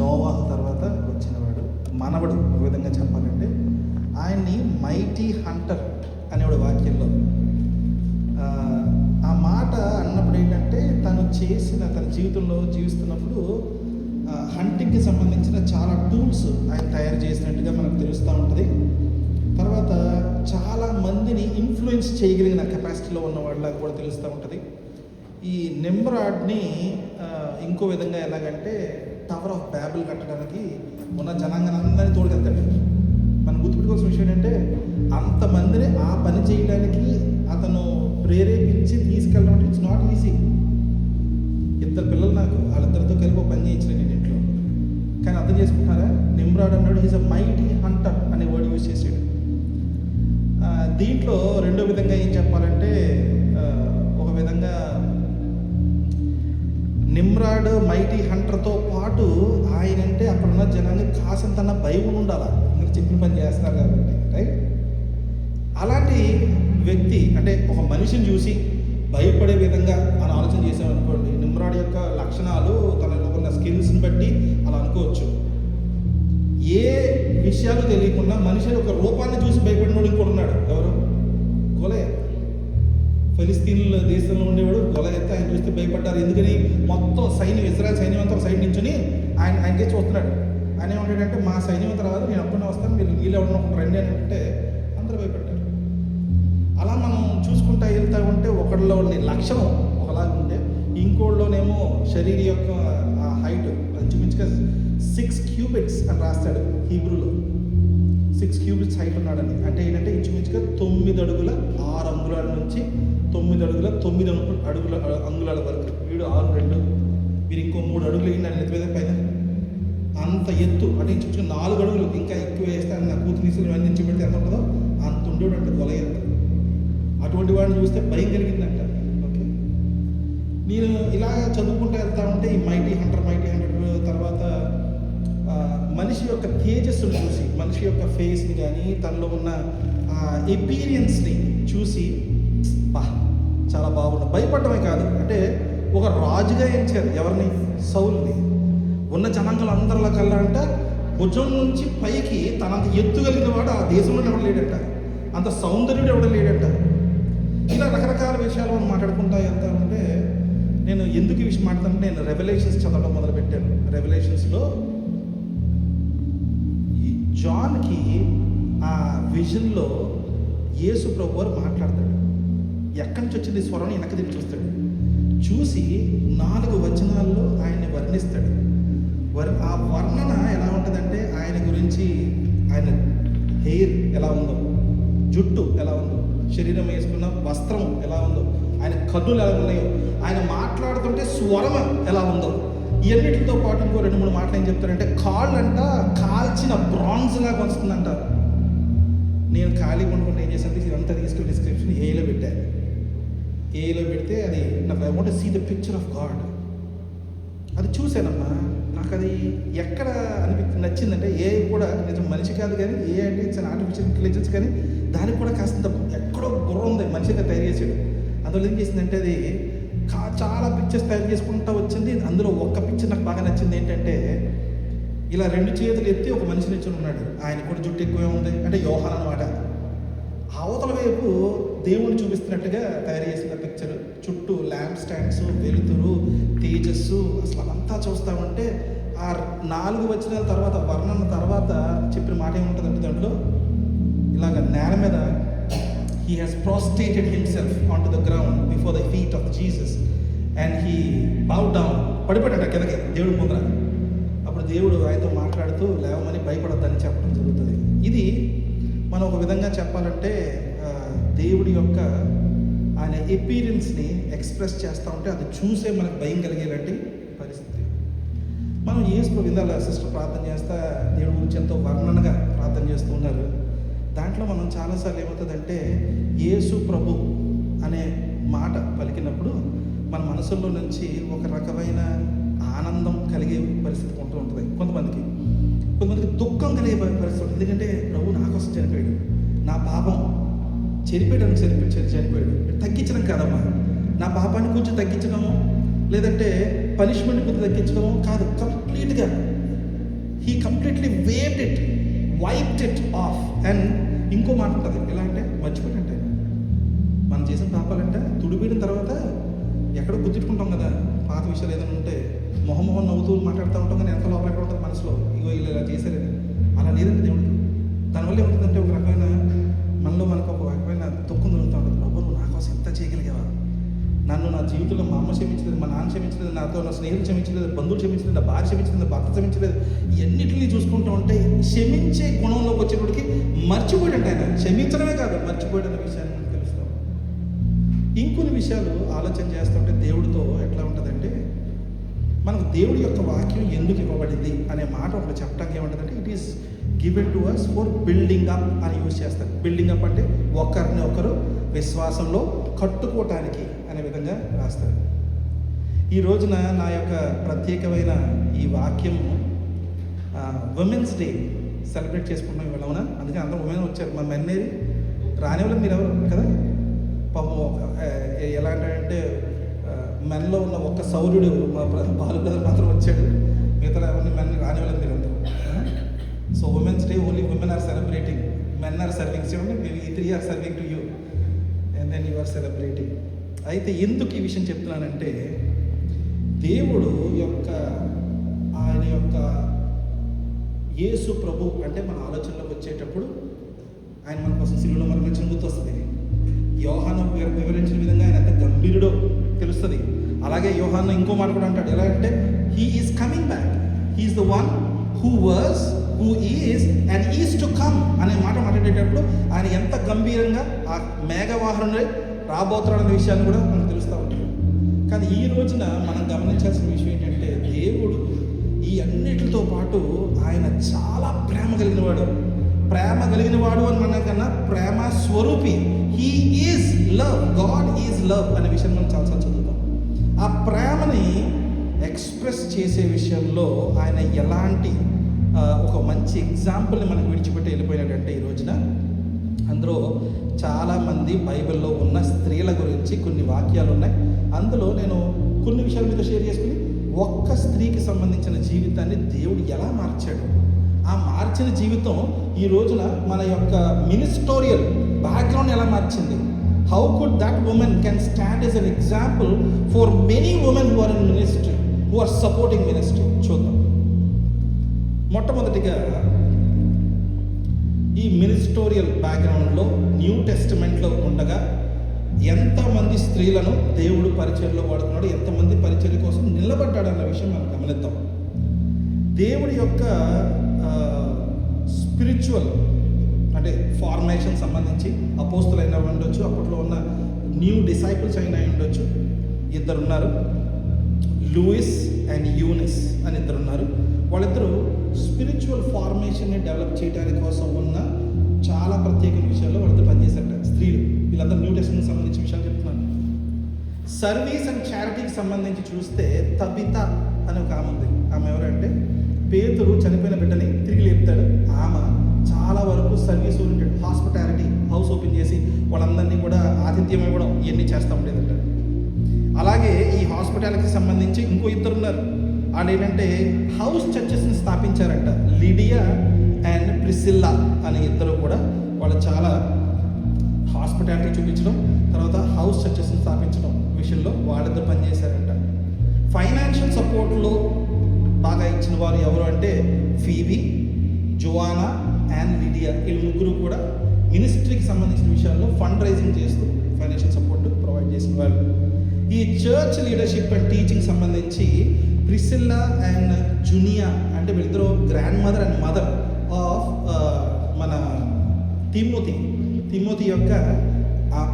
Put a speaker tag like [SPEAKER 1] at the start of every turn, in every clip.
[SPEAKER 1] నోవాహు తర్వాత వచ్చినవాడు, మనవడు. ఒక విధంగా చెప్పాలంటే ఆయన్ని మైటీ హంటర్ అనేవాడు వాక్యంలో. ఆ మాట అన్నప్పుడు ఏంటంటే తన జీవితంలో జీవిస్తున్నప్పుడు హంటింగ్కి సంబంధించిన చాలా టూల్స్ ఆయన తయారు చేసినట్టుగా మనకు తెలుస్తూ ఉంటుంది. తర్వాత చాలా మందిని ఇన్ఫ్లుయెన్స్ చేయగలిగిన కెపాసిటీలో ఉన్న వాళ్ళలాగా కూడా తెలుస్తూ ఉంటుంది. ఈ నిమ్రాడ్ని ఇంకో విధంగా ఎలాగంటే టవర్ ఆఫ్ బ్యాబిల్ కట్టడానికి ఉన్న జనాంగానందరినీ తోడుకెళ్తాడు. మనం గుర్తుపెట్టుకోవాల్సిన విషయం ఏంటంటే అంతమందిని ఆ పని చేయడానికి అతను ప్రేరేపించి తీసుకెళ్ళడం అంటే ఇట్స్ నాట్ ఈజీ. ఇద్దరు పిల్లలు నాకు, వాళ్ళిద్దరితో కలిపి ఒక పని చేయించిన నేను ఇంట్లో. కానీ అర్థం చేసుకుంటారా, నిమ్రాడ్ అన్నాడు హీజ్ అ మైటీ హంటర్ అనే వర్డ్ యూజ్ చేసాడు. దీంట్లో రెండో విధంగా ఏం చెప్పాలంటే ఒక విధంగా నిమ్రాడ్ మైటీ హంటర్తో పాటు ఆయనంటే అక్కడున్న జనాన్ని కాసంతన్న భయం ఉండాలి, మీరు చెప్పిన పని చేస్తున్నారు కాబట్టి, రైట్? అలాంటి వ్యక్తి అంటే ఒక మనిషిని చూసి భయపడే విధంగా అని ఆలోచన చేసామనుకోండి, నిమ్రాడ్ యొక్క లక్షణాలు తనలో ఉన్న స్కిల్స్ని బట్టి అలా అనుకోవచ్చు. ఏ విషయాలు తెలియకుండా మనిషి ఒక రూపాన్ని చూసి భయపడినోడు ఇంకోటి ఉన్నాడు. ఎవరు? గొలయత్. ఫిలిస్తీన్ల దేశంలో ఉండేవాడు గొలయత్. ఆయన చూస్తే భయపడ్డారు. ఎందుకని? మొత్తం సైన్యం, ఇజ్రాయెల్ సైన్యం అంతా ఒక సైడ్ నుంచుని ఆయనకే చూస్తున్నాడు. ఆయన ఏమంటాడంటే మా సైన్యం అంతా రాదు, నేను అప్పుడే వస్తాను, మీరు వీళ్ళు ఎవరన్నా రండి అని అంటే అందరూ భయపడ్డారు. అలా మనం చూసుకుంటా వెళ్తూ ఉంటే ఒకళ్ళలో లక్షణం ఒకలాగా ఉంటే ఇంకోళ్ళలోనేమో శరీరం యొక్క హైట్ ఇంచుమించుగా 6 cubits అని రాస్తాడు హీబ్రూలో. 6 cubits హైట్ ఉన్నాడని. అంటే ఏంటంటే ఇంచుమించుగా 9 అడుగుల 6 అంగుళాల నుంచి 9 అడుగుల 9 అడుగుల అంగుళాల వరకు. వీడు 6'2", వీరు ఇంకో 3 అడుగులు వేయండి ఎత్తు మీద పైన. అంత ఎత్తు అంటే ఇంచుమించుగా 4 అడుగులు ఇంకా ఎక్కువ వేస్తే నా కూతురు తీసుకుని ఇవన్నీ నుంచి పెడితే ఎంత ఉంటుందో అంత ఉండేవాడు అంటే గొలయత్. అటువంటి వాడిని చూస్తే భయం కలిగిందంట. ఓకే, నేను ఇలా చదువుకుంటూ వెళ్తా ఉంటే ఈ మైటీ హంటర్ తర్వాత మనిషి యొక్క తేజస్సును చూసి, మనిషి యొక్క ఫేస్ని కానీ తనలో ఉన్న ఎపీరియన్స్ని చూసి చాలా బాగుంది. భయపడటమే కాదు, అంటే ఒక రాజుగా ఎంచారు ఎవరిని? సౌలుని. ఉన్న జనాంగాలు అందరిలో కల్లా అంట భుజం నుంచి పైకి తనంత ఎత్తు కలిగిన వాడు ఆ దేశంలో ఎవడు లేడట, అంత సౌందర్యుడు ఎవడ లేడట. ఇలా రకరకాల విషయాలు మనం మాట్లాడుకుంటా వెళ్తా ఉంటే నేను ఎందుకు ఈ విషయం మాట్లాడుతుంటే నేను రెవల్యూషన్స్ చదవడం మొదలుపెట్టాను. రెవల్యూషన్స్లో ఈ జాన్కి ఆ విజన్లో యేసు ప్రభు వారు మాట్లాడతాడు. ఎక్కడి నుంచి వచ్చింది స్వరం వెనక్కి తిరిగి చూస్తాడు. చూసి 4 వచనాల్లో ఆయన్ని వర్ణిస్తాడు. ఆ వర్ణన ఎలా ఉంటుందంటే ఆయన గురించి, ఆయన హెయిర్ ఎలా ఉందో, జుట్టు ఎలా ఉందో, శరీరం వేసుకున్న వస్త్రం ఎలా ఉందో, ఆయన కన్నులు ఎలా ఉన్నాయో, ఆయన మాట్లాడుతుంటే స్వరం ఎలా ఉందో, ఇవన్నిటితో పాటు ఇంకో 2-3 మాటలు ఏం చెప్తారంటే కాళ్ళంట కాల్చిన బ్రాంజ్ లాగా వస్తుందంట. నేను ఖాళీగా ఉండకుండా ఏం చేశాను, ఇదంతా తీసుకుని డిస్క్రిప్షన్ ఏలో పెట్టాను. ఏలో పెడితే అది నాకు I want to see the picture of God. అది చూశానమ్మా, నాకు అది ఎక్కడ నచ్చిందంటే ఏ కూడా నిజం మనిషి కాదు కానీ ఏ అంటే ఇట్స్ ఆర్టిఫిషియల్ ఇంటెలిజెన్స్, కానీ దానికి కూడా కాస్త ఎక్కడో బుర్ర ఉంది, మనిషిగా తయారు చేసాడు. అందులో ఏం చేసిందంటే అది చాలా పిక్చర్స్ తయారు చేసుకుంటూ వచ్చింది. అందులో ఒక్క పిక్చర్ నాకు బాగా నచ్చింది. ఏంటంటే ఇలా 2 చేతులు ఎత్తి ఒక మనిషి నిల్చుని ఉన్నాడు. ఆయన కూడా జుట్టు ఎక్కువే ఉంది, అంటే యోహాన్ అనమాట. అవతల వైపు దేవుణ్ణి చూపిస్తున్నట్టుగా తయారు చేసిన పిక్చర్. చుట్టూ ల్యాంప్ స్టాండ్స్, వెలుతురు, తేజస్సు, అసలు అంతా చూస్తూ ఉంటే ఆ 4 వచనాల తర్వాత వర్ణన తర్వాత చెప్పిన మాట ఏముంటుందంటే దాంట్లో ఇలాగ నేల మీద he has prostrated himself onto the ground before the feet of Jesus and he bowed down. పడిపోయాడు కిందకి దేవుడి ముందర. అప్పుడు దేవుడు ఆయనతో మాట్లాడుతూ లేవమని భయపడద్దని చెప్పడం జరుగుతుంది. ఇది మనం ఒక విధంగా చెప్పాలంటే దేవుడి యొక్క ఆయన ఎపీరియన్స్ని ఎక్స్ప్రెస్ చేస్తూ ఉంటే అది చూసే మనకు భయం కలిగేలాంటి పరిస్థితి. మనం యేసు విందాల సిస్టర్ ప్రార్థన చేస్తా దేవుడి గురించి ఎంతో వర్ణనగా ప్రార్థన చేస్తూ ఉన్నారు. దాంట్లో మనం చాలాసార్లు ఏమవుతుందంటే యేసు ప్రభు అనే మాట పలికినప్పుడు మన మనసుల్లో నుంచి ఒక రకమైన ఆనందం కలిగే పరిస్థితి ఉంటూ ఉంటుంది. కొంతమందికి దుఃఖం కలిగే పరిస్థితి ఉంటుంది. ఎందుకంటే ప్రభు నా కోసం చనిపోయాడు, నా పాపం చనిపోయాడు. తగ్గించడం కాదమ్మా, నా పాపాన్ని కొంచెం తగ్గించడము, లేదంటే పనిష్మెంట్ కొంచెం తగ్గించడము కాదు, కంప్లీట్గా he completely waived it, wiped it of. And ఇంకో మాట ఉంటుంది, ఎలా అంటే మర్చిపోయాడంటే మనం చేసిన పాపాలంటే తుడిపీడిన తర్వాత ఎక్కడో గుర్తిట్టుకుంటాం కదా, పాత విషయాలు ఏదైనా ఉంటే మొహం నవ్వుతూ మాట్లాడుతూ ఉంటాం, కానీ ఎంత లోపల ఎక్కడ ఉంటుంది మనసులో, ఇగో వీళ్ళు ఇలా చేశారని. అలా లేదంటే దేవుడికి. దానివల్ల ఏమవుతుందంటే ఒక రకమైన మనలో మనకు ఒక రకమైన దుఃఖం దొరుకుతూ ఉంటుంది. బాబు నువ్వు నా కోసం ఎంత చేయగలిగావా, నన్ను నా జీవితంలో మా అమ్మ క్షమించలేదు, మా నాన్న క్షమించలేదు, నాతో నా స్నేహితులు క్షమించలేదు, బంధువులు క్షమించలేదు, నా భార్య క్షమించలేదు, నా భర్త క్షమించలేదు. ఇవన్నిటిని చూసుకుంటూ ఉంటే క్షమించే గుణంలోకి వచ్చేటప్పటికి మర్చిపోయాడంట ఆయన. క్షమించడమే కాదు, మర్చిపోయాడన్న విషయాన్ని మనకు తెలుస్తాం. ఇంకొన్ని విషయాలు ఆలోచన చేస్తుంటే దేవుడితో ఎట్లా ఉంటుందంటే, మనకు దేవుడి యొక్క వాక్యం ఎందుకు ఇవ్వబడింది అనే మాట ఒకటి చెప్పడానికి ఏమంటుందంటే, it is given to us for building up అని యూజ్ చేస్తారు. బిల్డింగ్ అప్ అంటే ఒకరిని ఒకరు విశ్వాసంలో కట్టుకోవటానికి అనే విధంగా రాస్తారు. ఈ రోజున నా యొక్క ప్రత్యేకమైన ఈ వాక్యము ఉమెన్స్ డే సెలబ్రేట్ చేసుకుంటాం ఇవాళ, అవునా? అందుకే అందరూ ఉమెన్ వచ్చారు. మా మెన్నేది రాని వాళ్ళు మీరు ఎవరు కదా పాపం. ఎలా అంటే మెన్లో ఉన్న ఒక్క సౌర్యుడు మా బాలు బ్రదర్ మాత్రం వచ్చాడు, మిగతా ఎవరిని మెన్ రాని వాళ్ళు మీరు అందరూ. So women's day only women are celebrating, men are serving. చూడండి, మేము ఈ 3 are serving to you and then you are celebrating. అయితే ఎందుకు ఈ విషయం చెప్తున్నానంటే, దేవుడు యొక్క ఆయన యొక్క యేసు ప్రభు అంటే మన ఆలోచనలోకి వచ్చేటప్పుడు ఆయన మన కోసం సిలువలో మరణించిన గుర్తొస్తుంది. యోహాను వివరించిన విధంగా ఆయన ఎంత గంభీరుడో తెలుస్తుంది. అలాగే యోహాను ఇంకో మాట కూడా అంటాడు, ఎలా అంటే he is coming back, he is the one who was, who is and is to come అనే మాట మాట్లాడేటప్పుడు ఆయన ఎంత గంభీరంగా ఆ మేఘవాహనుడే రాబోతున్నాడనే విషయాన్ని కూడా మనకు తెలుస్తూ ఉంటుంది. కానీ ఈ రోజున మనం గమనించాల్సిన విషయం ఏంటంటే, దేవుడు ఈ అన్నిటితో పాటు ఆయన చాలా ప్రేమ కలిగిన వాడు. ప్రేమ కలిగిన వాడు అని మన కన్నా ప్రేమ స్వరూపి. He is love, God is love అనే విషయం మనం చాలాసార్లు చదువుతాం. ఆ ప్రేమని ఎక్స్ప్రెస్ చేసే విషయంలో ఆయన ఎలాంటి ఒక మంచి ఎగ్జాంపుల్ని మనకు విడిచిపెట్టి వెళ్ళిపోయినట్టంటే, ఈ రోజున అందులో చాలామంది బైబిల్లో ఉన్న స్త్రీల గురించి కొన్ని వాక్యాలు ఉన్నాయి. అందులో నేను కొన్ని విషయాలు మీతో షేర్ చేసుకుని, ఒక్క స్త్రీకి సంబంధించిన జీవితాన్ని దేవుడు ఎలా మార్చాడు, ఆ మార్చిన జీవితం ఈ రోజున మన యొక్క మినిస్టోరియల్ బ్యాక్గ్రౌండ్ ఎలా మార్చింది. How could that women can stand as an example for many women who are in ministry, who are supporting ministry. చూద్దాం. మొట్టమొదటిగా ఈ మినిస్టోరియల్ బ్యాక్గ్రౌండ్లో న్యూ టెస్టిమెంట్లో ఉండగా ఎంతమంది స్త్రీలను దేవుడు పరిచర్యలో వాడుతున్నాడు, ఎంతమంది పరిచర్య కోసం నిలబడ్డాడు అన్న విషయం మనం గమనిద్దాం. దేవుడి యొక్క స్పిరిచువల్ అంటే ఫార్మేషన్ సంబంధించి అపోస్తులు అయినా ఉండొచ్చు, అప్పట్లో ఉన్న న్యూ డిసైపుల్స్ అయినా ఉండొచ్చు. ఇద్దరు ఉన్నారు, లూయిస్ అండ్ యూనిస్ అని ఇద్దరు ఉన్నారు. వాళ్ళిద్దరూ స్పిరిచువల్ ఫార్మేషన్ని డెవలప్ చేయడానికి కోసం ఉన్న చాలా ప్రత్యేక విషయాల్లో వాళ్ళతో పనిచేశారట స్త్రీలు. వీళ్ళందరూ న్యూ టెస్టిమెంట్కి సంబంధించిన విషయాలు చెప్తున్నాను. సర్వీస్ అండ్ చారిటీకి సంబంధించి చూస్తే తబిత అని ఒక ఆమె ఉంది. ఆమె ఎవరంటే పేతురు చనిపోయిన బిడ్డని తిరిగి లేపుతాడు. ఆమె చాలా వరకు service oriented, hospitality, house open చేసి వాళ్ళందరినీ కూడా ఆతిథ్యం ఇవ్వడం ఇవన్నీ చేస్తూ ఉండేదంట. అలాగే ఈ హాస్పిటాలిటీకి సంబంధించి ఇంకో ఇద్దరు ఉన్నారు. వాళ్ళు ఏంటంటే హౌస్ చర్చెస్ని స్థాపించారంట. లిడియా అండ్ ప్రిసిల్లా అనే ఇద్దరు కూడా వాళ్ళు చాలా హాస్పిటాలిటీ చూపించడం, తర్వాత హౌస్ చర్చెస్ని స్థాపించడం విషయంలో వాళ్ళిద్దరు పనిచేశారంట. ఫైనాన్షియల్ సపోర్ట్లో బాగా ఇచ్చిన వారు ఎవరు అంటే ఫీబీ, జోవానా అండ్ లిడియా. వీళ్ళు ముగ్గురు కూడా మినిస్ట్రీకి సంబంధించిన విషయాల్లో ఫండ్ రైజింగ్ చేస్తూ ఫైనాన్షియల్ సపోర్ట్ ప్రొవైడ్ చేసిన వాళ్ళు. ఈ చర్చ్ లీడర్షిప్ అండ్ టీచింగ్ సంబంధించి ప్రిసిల్లా అండ్ జునియా అంటే వీళ్ళిద్దరూ grand mother and mother of మన తిమోతి యొక్క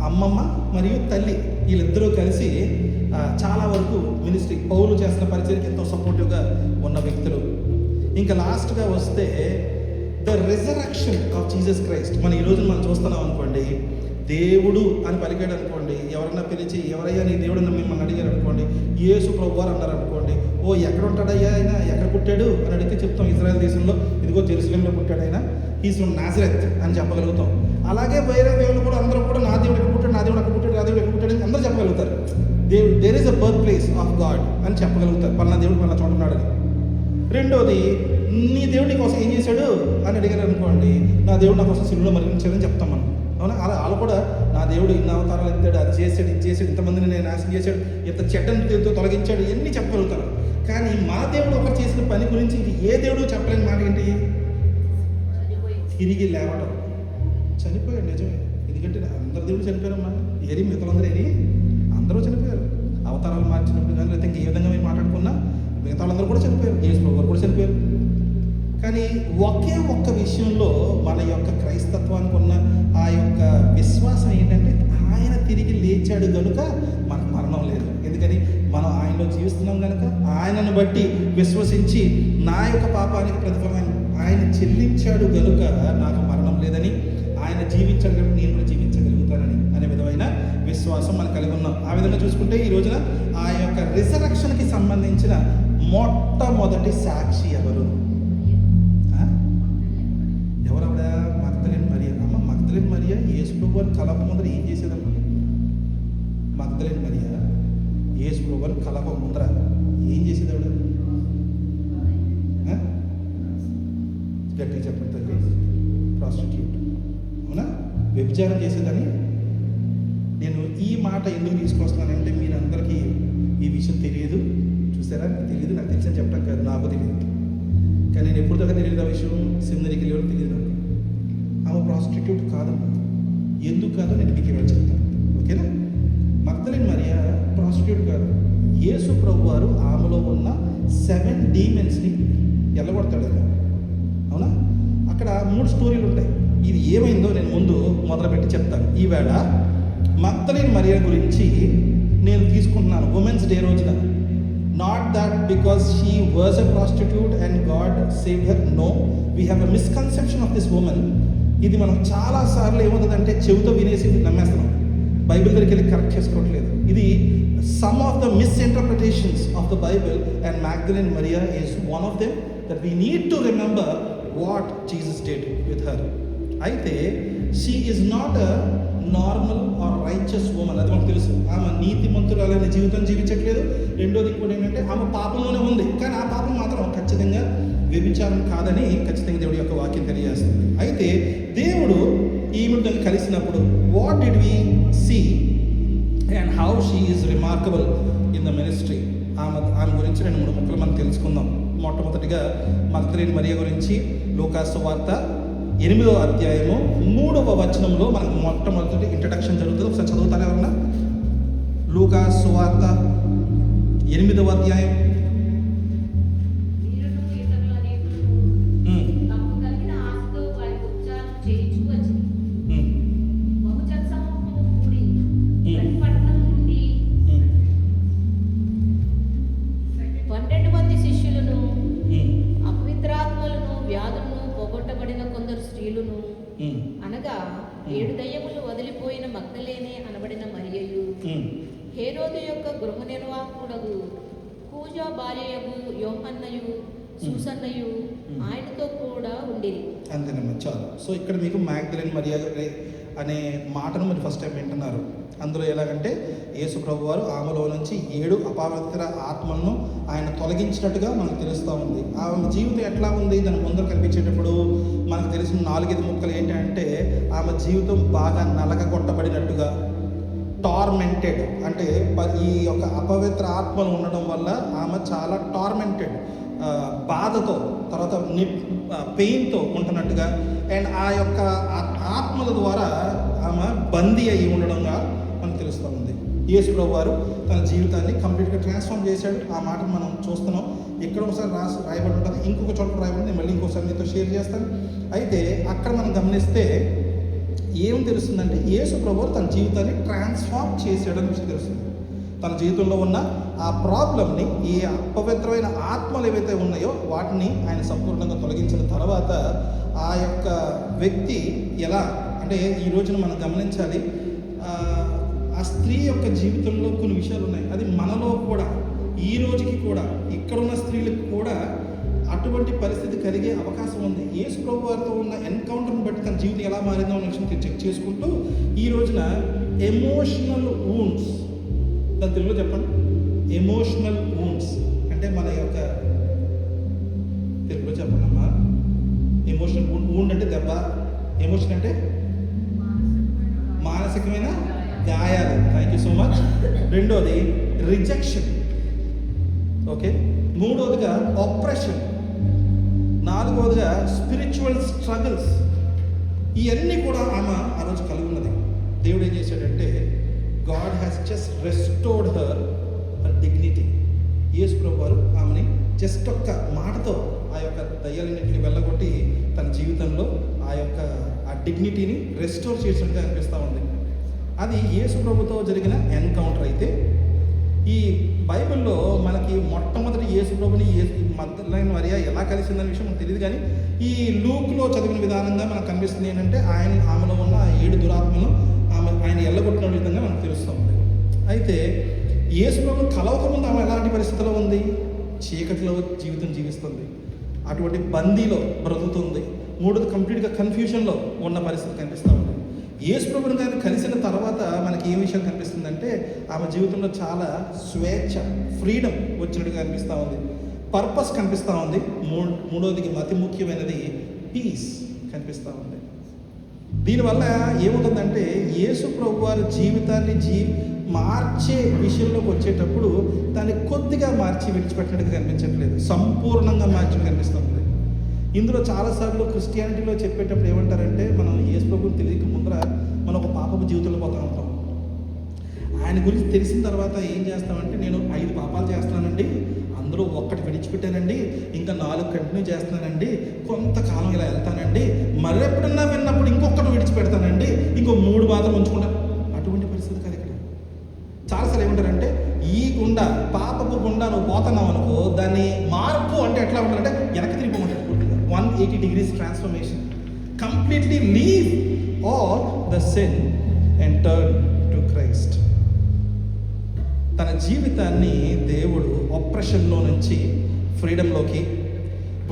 [SPEAKER 1] అమ్మమ్మ మరియు తల్లి. వీళ్ళిద్దరూ కలిసి చాలా వరకు మినిస్ట్రీ, పౌలు చేస్తున్న పరిచర్యకి ఎంతో సపోర్టివ్గా ఉన్న వ్యక్తులు. ఇంకా లాస్ట్గా వస్తే the resurrection of Jesus Christ. మనం ఈరోజు మనం చూస్తున్నాం అనుకోండి, దేవుడు అని పలికాడు అనుకోండి, ఎవరన్నా పిలిచి ఎవరయ్యా నీ దేవుడు అని మిమ్మల్ని అడిగారు అనుకోండి, యేసు ప్రభువారు అన్నారు అనుకోండి, ఓ ఎక్కడ ఉంటాడయ్యా ఆయన, ఎక్కడ పుట్టాడు అని అడిగితే చెప్తాం ఇజ్రాయెల్ దేశంలో, ఇదిగో జెరూసలేంలో పుట్టాడు ఆయన, హీస్ ఫ్రమ్ నాజరెత్ అని చెప్పగలుగుతాం. అలాగే వేరే దేవుడు కూడా అందరూ కూడా నా దేవుడు ఎక్కడ పుట్టాడు, నా దేవుడు అక్కడ పుట్టాడు, నా దేవుడు ఎక్కడ పుట్టాడు అని అందరూ చెప్పగలుగుతారు. There is a birth place of God అని చెప్పగలుగుతారు, పలానా దేవుడు పలానా చోట ఉన్నాడని. రెండోది నీ దేవుడు నీ కోసం ఏం చేశాడు అని అడిగారు అనుకోండి, నా దేవుడు నా కోసం సిలువలో మరణించాడని చెప్తాం మనం. అవునా? అలా వాళ్ళు కూడా నా దేవుడు ఇన్ని అవతారాలు ఎత్తాడు, అది చేశాడు, ఇది చేశాడు, ఇంతమందిని నేను నాశనం చేశాడు, ఇంత చెడ్డని తొలగించాడు, ఇవన్నీ చెప్పగలుగుతారు. కానీ మన దేవుడు ఒకరు చేసిన పని గురించి ఇది ఏ దేవుడు చెప్పలేని మాట ఏంటి? తిరిగి లేవడం. చనిపోయాడు, నిజమే. ఎందుకంటే అందరు దేవుడు చనిపోయారమ్మా. ఏరి మిగతాలందరూ ఏరి అందరూ చనిపోయారు. అవతారాలు మార్చినప్పుడు కానీ లేకపోతే ఇంక ఏ విధంగా మేము మాట్లాడుకున్నా మిగతా వాళ్ళందరూ కూడా చనిపోయారు. యేసు ప్రభువు కూడా చనిపోయారు. కానీ ఒకే ఒక్క విషయంలో మన యొక్క క్రైస్తత్వానికి ఉన్న ఆ యొక్క విశ్వాసం ఏంటంటే ఆయన తిరిగి లేచాడు కనుక మనకు మరణం లేదు. ఎందుకని మనం ఆయనలో జీవిస్తున్నాం కనుక ఆయనను బట్టి విశ్వసించి నా యొక్క పాపానికి ప్రతిఫలం ఆయన చెల్లించాడు కనుక నాకు మరణం లేదని, ఆయన జీవించాడు కనుక నేను కూడా జీవించగలుగుతానని అనే విధమైన విశ్వాసం మనం కలిగి ఉన్నాం. ఆ విధంగా చూసుకుంటే ఈ రోజున ఆ యొక్క రిజరక్షన్కి సంబంధించిన మొట్టమొదటి సాక్షి ఎవరు? ఎవరవిడ? మగ్దలేని మరియ. అమ్మ, మగ్దలేని మరియ యేసు ప్రభువుని కలప ముందర ఏం చేసేదమ్మా? మగ్దలేని మరియ యేసు ప్రభువుని కలప ముందర ఏం చేసేది ఆవిడ? గట్టిగా చెప్పండి తల్లి. ప్రాస్టిట్యూట్. అవునా? వ్యభిచారం చేసేదని. నేను ఈ మాట ఎందుకు తీసుకొస్తున్నానంటే మీరందరికీ ఈ విషయం తెలియదు. చూసారా? తెలియదు, నాకు తెలిసి చెప్పడం కాదు, నాకు తెలియదు. కానీ నేను ఎప్పుడు దాకా తెలియదు ఆ విషయం. సెమినరీకి వెళ్ళి తెలియదు నాకు. ఆమె ప్రాస్టిట్యూట్ కాదమ్మా. ఎందుకు కాదో నేను మీకు ఇవాళ చెప్తాను. ఓకేనా? మగ్దలేని మరియ ప్రాస్టిట్యూట్ కాదు. యేసు ప్రభు వారు ఆమెలో ఉన్న 7 డీమెన్స్ని ఎల్లగొడతాడు. అవునా? అక్కడ 3 స్టోరీలు ఉంటాయి. ఇది ఏమైందో నేను ముందు మొదలుపెట్టి చెప్తాను. ఈవేళ మగ్దలేని మరియ గురించి నేను తీసుకుంటున్నాను ఉమెన్స్ డే రోజున. Not that because she was a prostitute and God saved her. No, we have a misconception of this women. ఇది మనం చాలాసార్లు ఏమవుతుందంటే చెవితో వినేసి నమ్మేస్తున్నాం, బైబిల్ దగ్గరికి వెళ్ళి కరెక్ట్ చేసుకోవట్లేదు. ఇది some of the misinterpretations of the Bible and Magdalene Maria is one of them that we need to remember what Jesus did with her. అయితే she is not a normal or righteous women. అది మనకు తెలుసు. ఆమె నీతిమంతురాలైన జీవితం జీవించట్లేదు. రెండోది కూడా ఏంటంటే ఆమె పాపంలోనే ఉంది. కానీ ఆ పాపం మాత్రం ఖచ్చితంగా వ్యభిచారం కాదని ఖచ్చితంగా దేవుడి యొక్క వాక్యం తెలియజేస్తుంది. అయితే దేవుడు ఈమెతో కలిసినప్పుడు what did we see and how she is remarkable in the ministry. ఆమె గురించి 2-3 ముక్కలు మనం తెలుసుకుందాం. మొట్టమొదటిగా మగ్దలేని మరియ గురించి లూకాసు సువార్త 8వ అధ్యాయము 3వ వచనంలో మనకు మొట్టమొదటి ఇంట్రడక్షన్ జరుగుతుంది. ఒకసారి చదువుతారు ఎవరన్నా? లూకాసు సువార్త 8వ అధ్యాయం.
[SPEAKER 2] అనగా 7 దయ్యములు వదిలిపోయిన మగ్దలేనే అనబడిన మరియయు, హేరోదు యొక్క గృహ నిర్వాహకుడగు కూజా భార్యయగు యోహన్నయు సూసన్నయు ఆయనతో కూడా ఉండిరి.
[SPEAKER 1] అంతేనమ్మా, చాలు. సో ఇక్కడ మీకు మగ్దలేని మరియ అనే మాటను మీరు ఫస్ట్ టైం వింటున్నారు. అందులో ఎలాగంటే యేసు ప్రభు వారు ఆమెలో నుంచి 7 అపవిత్ర ఆత్మలను ఆయన తొలగించినట్టుగా మనకు తెలుస్తూ ఉంది. ఆమె జీవితం ఎట్లా ఉంది దాని ముందర కనిపించేటప్పుడు మనకు తెలిసిన 4-5 ముక్కలు ఏంటంటే ఆమె జీవితం బాగా నలగగొట్టబడినట్టుగా, టార్మెంటెడ్. అంటే ఈ యొక్క అపవిత్ర ఆత్మలు ఉండడం వల్ల ఆమె చాలా టార్మెంటెడ్, బాధతో, తర్వాత పెయిన్తో ఉంటున్నట్టుగా, అండ్ ఆ యొక్క ఆత్మల ద్వారా ఆమె బందీ అయ్యి ఉండడంగా మనకు తెలుస్తూ ఉంది. యేసు ప్రభు వారు తన జీవితాన్ని కంప్లీట్గా ట్రాన్స్ఫార్మ్ చేశాడు. ఆ మాటను మనం చూస్తున్నాం. ఎక్కడ ఒకసారి రాయబడి ఉంటుంది, ఇంకొక చోట రాయబడి, నేను మళ్ళీ ఇంకోసారి మీతో షేర్ చేస్తాను. అయితే అక్కడ మనం గమనిస్తే ఏం తెలుస్తుందంటే యేసు ప్రభు వారు తన జీవితాన్ని ట్రాన్స్ఫార్మ్ చేశాడని విషయం తెలుస్తుంది. తన జీవితంలో ఉన్న ఆ ప్రాబ్లమ్ని, ఈ అపవిత్రమైన ఆత్మలు ఏవైతే ఉన్నాయో వాటిని ఆయన సంపూర్ణంగా తొలగించిన తర్వాత ఆ యొక్క వ్యక్తి ఎలా అంటే ఈ రోజున మనం గమనించాలి, ఆ స్త్రీ యొక్క జీవితంలో కొన్ని విషయాలు ఉన్నాయి. అది మనలో కూడా ఈ రోజుకి కూడా ఇక్కడున్న స్త్రీలకు కూడా అటువంటి పరిస్థితి కలిగే అవకాశం ఉంది. యేసు ప్రభు వారితో ఉన్న ఎన్కౌంటర్ని బట్టి తన జీవితం ఎలా మారిందో అనే విషయం చెక్ చేసుకుంటూ ఈ రోజున ఎమోషనల్ వూండ్స్, దాని తెలుగులో చెప్పండి. ఎమోషనల్ వూండ్స్ అంటే మన యొక్క తెలుగులో చెప్పండి అమ్మా. ఎమోషనల్ వూండ్ అంటే దెబ్బ, ఎమోషన్ అంటే మానసికమైన గాయాలు. Thank you so much. రెండోది రిజెక్షన్. ఓకే. మూడోదిగా ఆపరేషన్. నాలుగోదిగా స్పిరిచువల్ స్ట్రగుల్స్. ఇవన్నీ కూడా ఆమె ఆ రోజు కలిగి ఉన్నది. దేవుడు ఏం చేశాడంటే God has just restored her dignity. యేసు ప్రభు వారు ఆమెని జస్ట్ ఒక్క మాటతో ఆ యొక్క దయ్యాలన్నింటినీ వెళ్ళగొట్టి తన జీవితంలో ఆ డిగ్నిటీని రెస్టోర్ చేసినట్టుగా అనిపిస్తూ ఉంది. అది యేసు ప్రభుతో జరిగిన ఎన్కౌంటర్ అయితే, ఈ బైబిల్లో మనకి మొట్టమొదటి యేసు ప్రభుని మగ్దలేనే మరియ ఎలా కలిసిందనే విషయం మనకు తెలియదు. కానీ ఈ లూక్లో చదివిన విధానంగా మనకు కనిపిస్తుంది ఏంటంటే ఆమెలో ఉన్న 7 దురాత్మలు ఆయన ఎల్లగొట్టిన విధంగా మనకు తెలుస్తూ ఉంది. అయితే యేసు ప్రభుని కలవకముందు ఆమె ఎలాంటి పరిస్థితిలో ఉంది? చీకటిలో జీవితం జీవిస్తుంది, అటువంటి బందీలో బ్రతుకుతుంది. మూడోది కంప్లీట్గా కన్ఫ్యూజన్లో ఉన్న పరిస్థితి కనిపిస్తూ ఉంది. యేసు ప్రభుని గారిని కలిసిన తర్వాత మనకి ఏ విషయం కనిపిస్తుందంటే ఆమె జీవితంలో చాలా స్వేచ్ఛ, ఫ్రీడమ్ వచ్చినట్టుగా కనిపిస్తూ ఉంది. పర్పస్ కనిపిస్తూ ఉంది. మూడోదికి అతి ముఖ్యమైనది పీస్ కనిపిస్తూ ఉంది. దీనివల్ల ఏమవుతుందంటే యేసు ప్రభు వారి జీవితాన్ని మార్చే విషయంలోకి వచ్చేటప్పుడు దాన్ని కొద్దిగా మార్చి విడిచిపెట్టినట్టుగా కనిపించట్లేదు, సంపూర్ణంగా మార్చి కనిపిస్తుంది. ఇందులో చాలాసార్లు క్రిస్టియానిటీలో చెప్పేటప్పుడు ఏమంటారంటే మనం యేసు ప్రభువుని తెలియక ముందర మనం ఒక పాపపు జీవితంలో పోతూ ఉంటాం. ఆయన గురించి తెలిసిన తర్వాత ఏం చేస్తామంటే నేను 5 పాపాలు చేస్తానండి, అందులో ఒక్కటి విడిచిపెట్టానండి, ఇంకా 4 కంటిన్యూ చేస్తానండి, కొంతకాలం ఇలా వెళ్తానండి, మరెప్పుడన్నా విన్నప్పుడు ఇంకొకటి విడిచిపెడతానండి, ఇంకో 3 మాత్రం ఉంచుకుంటాను. అటువంటి పరిస్థితి కాదు ఇక్కడ. చాలాసార్లు ఏమంటారంటే ఈ గుండా, పాపపు గుండా నువ్వు పోతున్నావు అనుకో, దాన్ని మార్పు అంటే ఎట్లా ఉండాలంటే వెనక్కి తిరిగిపోమంటాడు. 180 degrees transformation. Completely leave all the sin and turn to Christ. తన జీవితాన్ని దేవుడు ఆపరేషన్లో నుంచి ఫ్రీడంలోకి,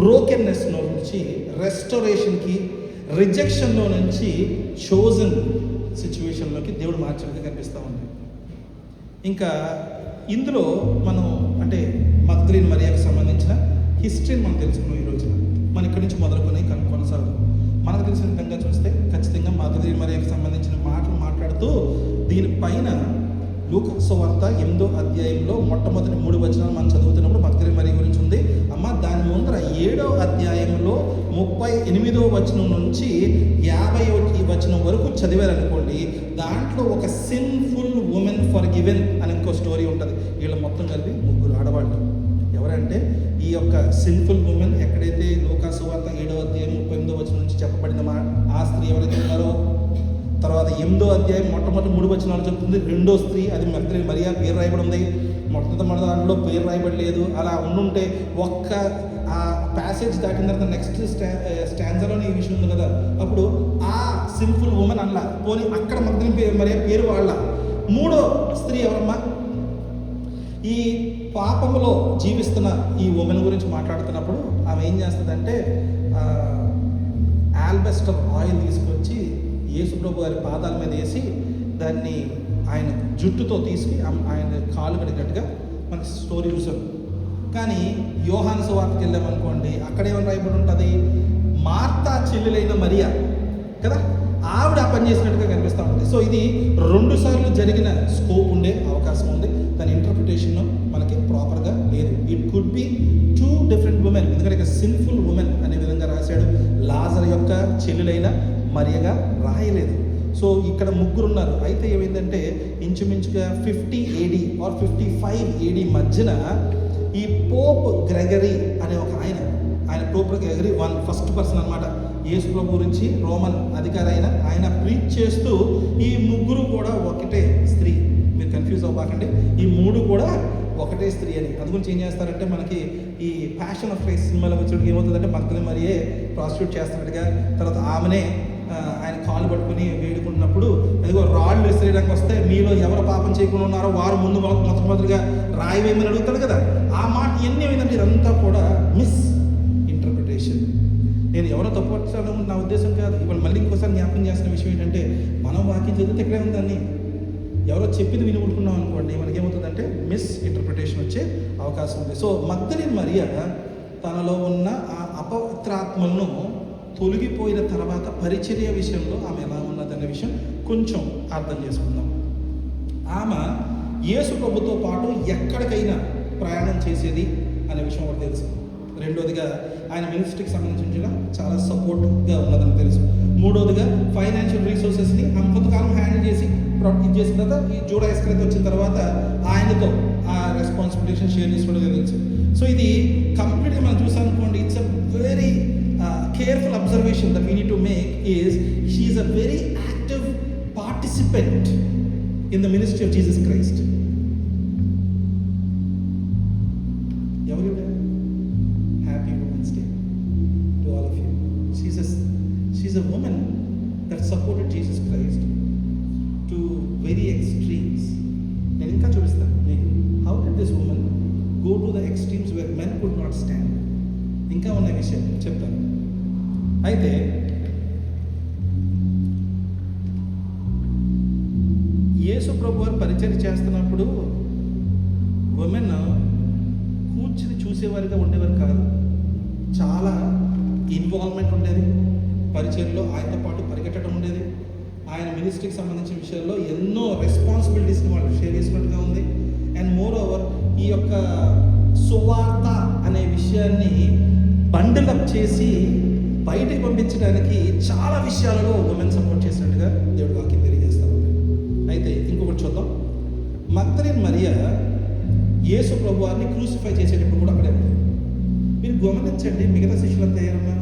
[SPEAKER 1] బ్రోకెన్నెస్లో నుంచి రెస్టోరేషన్కి, రిజెక్షన్లో నుంచి చోజన్ సిచ్యువేషన్లోకి దేవుడు మార్చినట్టుగా కనిపిస్తూ ఉంది. ఇంకా ఇందులో మనం అంటే మగ్దలేనే మరియకు సంబంధించిన హిస్టరీని మనం తెలుసుకున్నాం. ఈ రోజున మనం ఇక్కడి నుంచి మొదలుకొని కొనసాగుతాం. మనకు తెలిసిన విధంగా చూస్తే ఖచ్చితంగా మగ్దలేనే మరియకు సంబంధించిన మాటలు మాట్లాడుతూ దీనిపైన లూకా సువార్త 8వ అధ్యాయంలో మొట్టమొదటి 3 వచనాలు మనం చదువుతున్నప్పుడు మగ్దలేనే మరియ గురించి ఉంది. అమ్మ దాని ముందర 7వ అధ్యాయంలో 38వ వచనం నుంచి 50వ వచనం వరకు చదివారనుకోండి, దాంట్లో ఒక సిన్ఫుల్ ఉమెన్ ఫర్ గివెన్ అని ఇంకో స్టోరీ ఉంటుంది. వీళ్ళ మొత్తం కలిపి 3 ఆడవాళ్ళు. ఎవరంటే ఈ యొక్క సిన్ఫుల్ ఉమెన్ ఎక్కడైతే లూకా సువార్త 7వ అధ్యాయం 38వ వచనం నుంచి చెప్పబడిన ఆ స్త్రీ ఎవరైతే ఉన్నారో, తర్వాత 8వ అధ్యాయం మొట్టమొదటి 3 వచనాలు చెప్తుంది రెండో స్త్రీ, అది మగ్దలేనే మరియ పేరు రాయబడి ఉంది. మొట్టమొదటి దాంట్లో పేరు రాయబడలేదు. అలా ఉండుంటే ఒక్క ఆ ప్యాసేజ్ దాటిన తర్వాత నెక్స్ట్ స్టాంజాలోనే ఈ విషయం ఉంది కదా, అప్పుడు ఆ సిన్ఫుల్ ఉమెన్ అలా పోనీ అక్కడ మగ్దలేనే మరియ పేరు వాళ్ళ. 3వ స్త్రీ ఎవరమ్మా? ఈ పాపములో జీవిస్తున్న ఈ ఉమెన్ గురించి మాట్లాడుతున్నప్పుడు ఆమె ఏం చేస్తుందంటే ఆల్బెస్టర్ ఆయిల్ తీసుకొచ్చి యేసు ప్రభు గారి పాదాల మీద వేసి దాన్ని ఆయన జుట్టుతో తీసుకు ఆయన కాలు కడిగట్టుగా మనకి స్టోరీ చూసాం. కానీ యోహాను సువార్తకి వెళ్ళామనుకోండి, అక్కడేమని రాయబడి ఉంటుంది? మార్తా చెల్లెలైన మరియా కదా, ఆవిడ ఆ పని చేసినట్టుగా కనిపిస్తూ ఉంటుంది. సో ఇది 2 సార్లు జరిగిన స్కోప్ ఉండే అవకాశం ఉంది. దాని ఇంటర్ప్రిటేషన్ మనకి ప్రాపర్గా లేదు. It could be 2 different women. ఎందుకంటే ఇక సిన్ఫుల్ ఉమెన్ అనే విధంగా రాశాడు. లాజర్ యొక్క చెల్లెలైన మరియగా రాయలేదు. సో ఇక్కడ 3 ఉన్నారు. అయితే ఏమైందంటే ఇంచుమించుగా 50 AD ఆర్ 55 AD మధ్యన ఈ పోప్ గ్రెగరీ అనే ఒక ఆయన పోప్ గ్రెగరీ ఫస్ట్ పర్సన్ అనమాట. యేసు ప్రభు గురించి రోమన్ అధికారి ఆయన ప్రీచ్ చేస్తూ ఈ 3 కూడా ఒకటే స్త్రీ. మీరు కన్ఫ్యూజ్ అవ్వకండి, ఈ 3 కూడా ఒకటే స్త్రీ అని. అందుగురించి ఏం చేస్తారంటే మనకి ఈ ప్యాషన్ ఆఫ్ క్రైస్ట్ సినిమాలో వచ్చేటికి ఏమవుతుందంటే మగ్దలేనే మరియే ప్రాస్టిట్యూట్ చేస్తున్నట్టుగా, తర్వాత ఆమెనే ఆయన కాలు పట్టుకుని వేడుకుంటున్నప్పుడు అదిగో రాళ్ళు విసిరేయడానికి వస్తే మీలో ఎవరు పాపం చేయకుండా ఉన్నారో వారు ముందు మొదటిగా రాయి వేయమని అడుగుతాడు కదా. ఆ మాట ఎన్ని ఏమైందంటే ఇదంతా కూడా మిస్ ఇంటర్ప్రిటేషన్. నేను ఎవరో తప్పుపట్టాలని నా ఉద్దేశం కాదు. ఇవాళ మళ్ళీ ఇంకోసారి జ్ఞాపకం చేసిన విషయం ఏంటంటే మనం వాక్యం చదివితే ఇక్కడే ఉందని ఎవరో చెప్పింది విని ఊరుకున్నాం అనుకోండి, మనకి ఏమవుతుందంటే మిస్ ఇంటర్ప్రిటేషన్ వచ్చే అవకాశం ఉంది. సో మగ్దలేనే మరియ తనలో ఉన్న ఆ అపవిత్రాత్మలను తొలగిపోయిన తర్వాత పరిచర్య విషయంలో ఆమె ఎలా ఉన్నదనే విషయం కొంచెం అర్థం చేసుకుందాం. ఆమె యేసు ప్రభుతో పాటు ఎక్కడికైనా ప్రయాణం చేసేది అనే విషయం ఒకటి తెలుసు. రెండోదిగా ఆయన మినిస్ట్రీకి సంబంధించిన చాలా సపోర్ట్గా ఉన్నదని తెలుసు. మూడోదిగా ఫైనాన్షియల్ రీసోర్సెస్ని ఆమె కొంతకాలం హ్యాండిల్ చేసి ఇది చేసిన తర్వాత ఈ జూడా ఇస్కరియోతు వచ్చిన తర్వాత ఆయనతో ఆ రెస్పాన్సిబిలిటీని షేర్ చేసుకోవడం తెలుసు. సో ఇది కంప్లీట్గా మనం చూసాం అనుకోండి, it's a very careful observation that we need to make is she's a very active participant in the ministry of Jesus Christ. ఎవరు happy women's day to all of you. She's a women that supported Jesus Christ to very extremes. నేను ఇంకా చూపిస్తాను మీకు how did this women go to the extremes where men could not stand. ఇంకా ఉన్న విషయం చెప్తాను. అయితే యేసు ప్రభు వారు పరిచర్య చేస్తున్నప్పుడు ఉమెన్ కూర్చుని చూసేవారిగా ఉండేవారు కాదు. చాలా ఇన్వాల్వ్మెంట్ ఉండేది పరిచర్యలో. ఆయనతో పాటు పరిగెట్టడం ఉండేది. ఆయన మినిస్ట్రీకి సంబంధించిన విషయాల్లో ఎన్నో రెస్పాన్సిబిలిటీస్ని వాళ్ళు షేర్ చేసుకున్నట్టుగా ఉంది. అండ్ మోర్ ఓవర్ ఈ యొక్క సువార్త అనే విషయాన్ని బండిల్ అప్ చేసి బయటికి పంపించడానికి చాలా విషయాలలో ఉమెన్ సపోర్ట్ చేసినట్టుగా దేవుడు వాక్యం తెలియజేస్తా ఉంది. అయితే ఇంకొకటి చూద్దాం. మగ్దలేనే మరియ యేసు ప్రభు వారిని క్రూసిఫై చేసేటప్పుడు కూడా అక్కడే ఉంది. మీరు గమనించండి, మిగతా శిష్యులంతా అయ్యారమ్మా.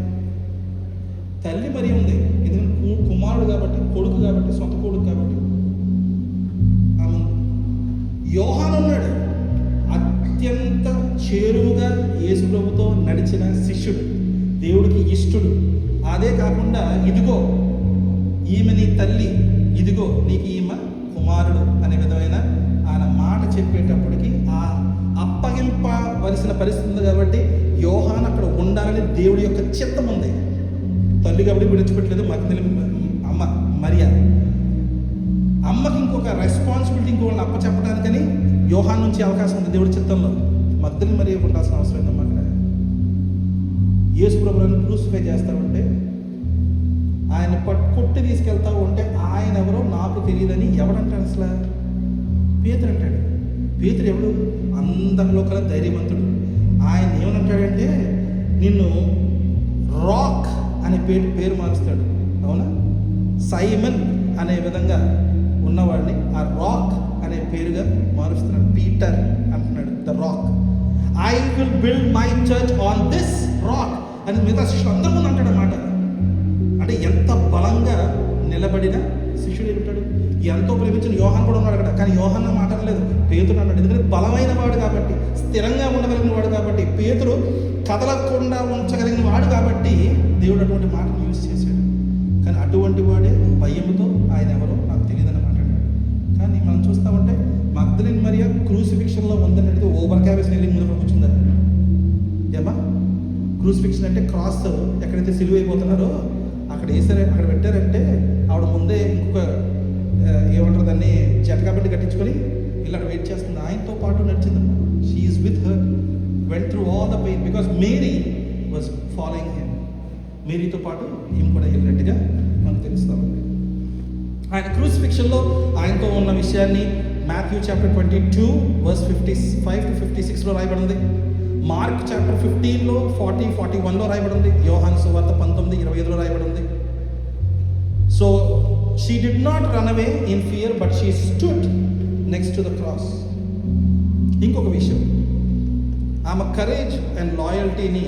[SPEAKER 1] తల్లి మరి ఉంది, ఎందుకంటే కుమారుడు కాబట్టి, కొడుకు కాబట్టి, సొంత కొడుకు కాబట్టి ఆమె. యోహాను ఉన్నాడు, అత్యంత చేరువుగా యేసు ప్రభుతో నడిచిన శిష్యుడు, దేవుడికి ఇష్టుడు. అదే కాకుండా ఇదిగో ఈమె నీ తల్లి, ఇదిగో నీకు ఈమె కుమారుడు అనే విధమైన ఆయన మాట చెప్పేటప్పటికి ఆ అప్పగింపవలసిన పరిస్థితి ఉంది కాబట్టి యోహాను అక్కడ ఉండాలని దేవుడి యొక్క చిత్తం ఉంది. తల్లి కాబట్టి విడిచిపెట్టలేదు. మగ్దలేనే అమ్మ మరియ అమ్మకి ఇంకొక రెస్పాన్సిబిలిటీ ఇంకొకళ్ళని అప్పచెప్పడానికని యోహాను నుంచి అవకాశం ఉంది దేవుడి చిత్తంలో. మగ్దలేనే మరియ ఉండాల్సిన అవసరం ఏంటమ్మా? అక్కడ యేసు ప్రభువుని క్రూసిఫై చేస్తా ఉంటే, ఆయన కొట్టి తీసుకెళ్తా ఉంటే ఆయన ఎవరో నాకు తెలియదని ఎవడంటాడు అసలు? పేతురు అంటాడు. పేతురు ఎవడు? అందరిలో కల ధైర్యవంతుడు. ఆయన ఏమనంటాడంటే నిన్ను రాక్ అనే పేరు మారుస్తాడు. అవునా? సైమన్ అనే విధంగా ఉన్నవాడిని ఆ రాక్ అనే పేరుగా మారుస్తున్నాడు. పీటర్ అంటున్నాడు, the rock. I will build my church on this rock అని మిగతా శిష్యులు అందరి ముందు అంటాడు అన్నమాట. అంటే ఎంత బలంగా నిలబడిన శిష్యుడు ఉంటాడు. ఎంతో ప్రేమించిన యోహాను కూడా ఉన్నాడు అక్కడ. కానీ యోహాను మాట అనలేదు, పేతురు అన్నాడు. ఎందుకంటే బలమైన వాడు కాబట్టి, స్థిరంగా ఉండగలిగిన వాడు కాబట్టి, పేతురు కదలకుండా ఉంచగలిగిన వాడు కాబట్టి దేవుడు అటువంటి మాటను యూజ్ చేశాడు. కానీ అటువంటి వాడే భయంతో ఆయన ఎవరో నాకు తెలియదని మాట్లాడాడు. కానీ మనం చూస్తామంటే మగ్దలేనే మరియ క్రూసిఫిక్షన్లో ఉందనేది ఓవర్ క్యాబేజ్ వెళ్ళి ముందు కూర్చుందా? ఏమా క్రూసిఫిక్షన్ అంటే క్రాస్ ఎక్కడైతే సిలువ అయిపోతున్నారో అక్కడ వేసారే, అక్కడ పెట్టారంటే ఆవిడ ముందే ఇంకొక ఏమంటారు దాన్ని జటకాబెట్టి కట్టించుకొని ఇలా వెయిట్ చేస్తుంది. ఆయనతో పాటు నడిచిందమ్మా. She's with her, went through all the pain because Mary was following him. మేరీతో పాటు ఈమె కూడా వెళ్ళినట్టుగా మనకు తెలుస్తామండి. ఆయన క్రూసిఫిక్షన్లో ఆయనతో ఉన్న విషయాన్ని మాథ్యూ చాప్టర్ 22 వర్స్ 55 to 56లో రాయబడింది. మార్క్ చాప్టర్ 15లో 40, 41లో రాయబడింది. యోహాను సువార్త 19:25లో రాయబడింది. So she did not run away in fear but she stood next to the cross. ఇంకొక విషయం, ఆమె కరేజ్ అండ్ లాయల్టీని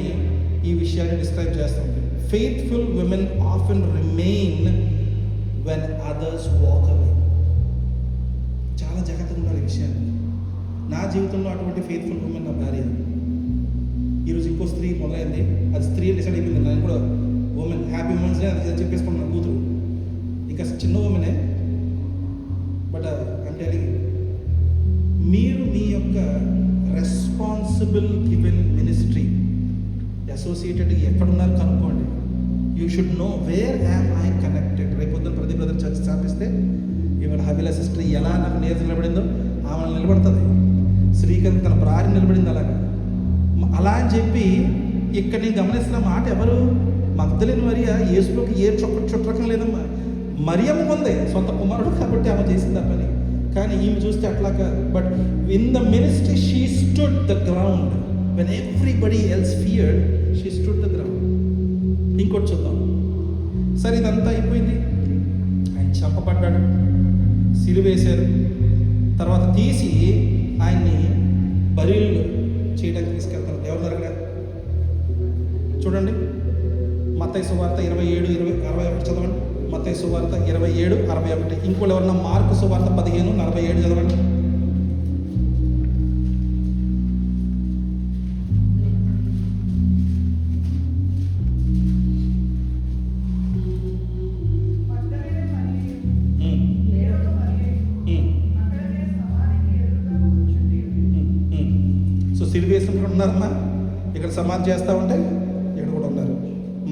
[SPEAKER 1] ఈ విషయాన్ని డిస్క్రైబ్ చేస్తుంది. Faithful women often remain when others walk away. చాలా జాగ్రత్తగా ఉండాలి ఈ విషయాన్ని. నా జీవితంలో అటువంటి ఫెయిత్ఫుల్ ఉమెన్ నా భార్య. ఈరోజు ఇంకో స్త్రీ మొదలైంది, అది స్త్రీ డిసైడ్ అయిపోయింది. నేను కూడా ఉమెన్, హ్యాపీ ఉమెన్స్ డే అని చెప్పేసుకున్నాను. కూతురు ఇంకా చిన్న ఉమెనే. బట్ అంటే మీరు మీ యొక్క రెస్పాన్సిబుల్ గివెన్ మినిస్ట్రీ అసోసియేటెడ్ ఎక్కడున్నారు కనుక్కోండి. You should know where am I connected. రేపొద్దున ప్రతి బ్రదర్ చర్చ్ స్థాపిస్తే ఈవెన్ హబీలా సిస్టర్ ఎలా నాకు నేర్చు నిలబడిందో ఆమె నిలబడుతుంది. శ్రీకాంత్ తన భార్య నిలబడింది అలాగా. అలా అని చెప్పి ఇక్కడ నేను గమనిస్తున్న మాట ఎవరు? మగ్దలేని మరియ యేసులోకి ఏ చుట్టరకం లేదమ్మా. మరియమ్మ ఉంది, సొంత కుమారుడు కాబట్టి ఆమె చేసింది ఆ పని. కానీ ఈమె చూస్తే అట్లాగా. But in the ministry she stood the ground when everybody else feared, she stood the ground. ఇంకోటి చూద్దాం. సరే, ఇదంతా అయిపోయింది. ఆయన చంపబడ్డాడు, సిలువేశారు. తర్వాత తీసి ఆయన్ని బరీలు చేయడానికి తీసుకెళ్తారు. ఎవరి దగ్గర చూడండి, మత్తయి సువార్త 27:61 చదవండి. మత్తయి సువార్త 27:61. ఇంకోటి ఎవరన్నా మార్కు సువార్త 15:47 చదవండి. సో సిలువేసిన ఉన్నారమ్మా, ఇక్కడ సమాధి చేస్తూ ఉంటే ఇక్కడ కూడా ఉన్నారు.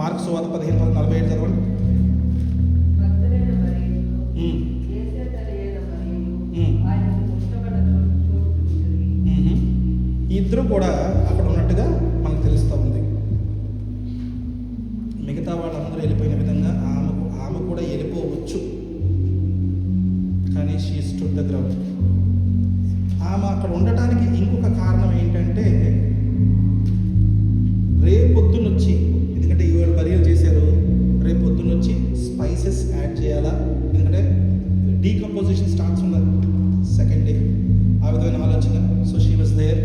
[SPEAKER 1] మార్కు సువార్త 15:47 చదవండి. ఇద్దరు కూడా అక్కడ ఉన్నట్టుగా మనకు తెలుస్తూ ఉంది. మిగతా వాళ్ళందరూ వెళ్ళిపోయిన విధంగా ఆమె కూడా వెళ్ళిపోవచ్చు. కానీ షీ స్టూడ్ ద గ్రౌండ్. ఆమె అక్కడ ఉండటానికి ఇంకొక కారణం ఏంటంటే, రేపొద్దునొచ్చి, ఎందుకంటే ఇవాళ బరియల్ చేశారు, రేపొద్దునొచ్చి స్పైసెస్ యాడ్ చేయాలా, ఎందుకంటే డీకంపోజిషన్ స్టార్ట్స్ ఉన్నది సెకండ్ డే. ఆ విధమైన ఆలోచన. So she was there.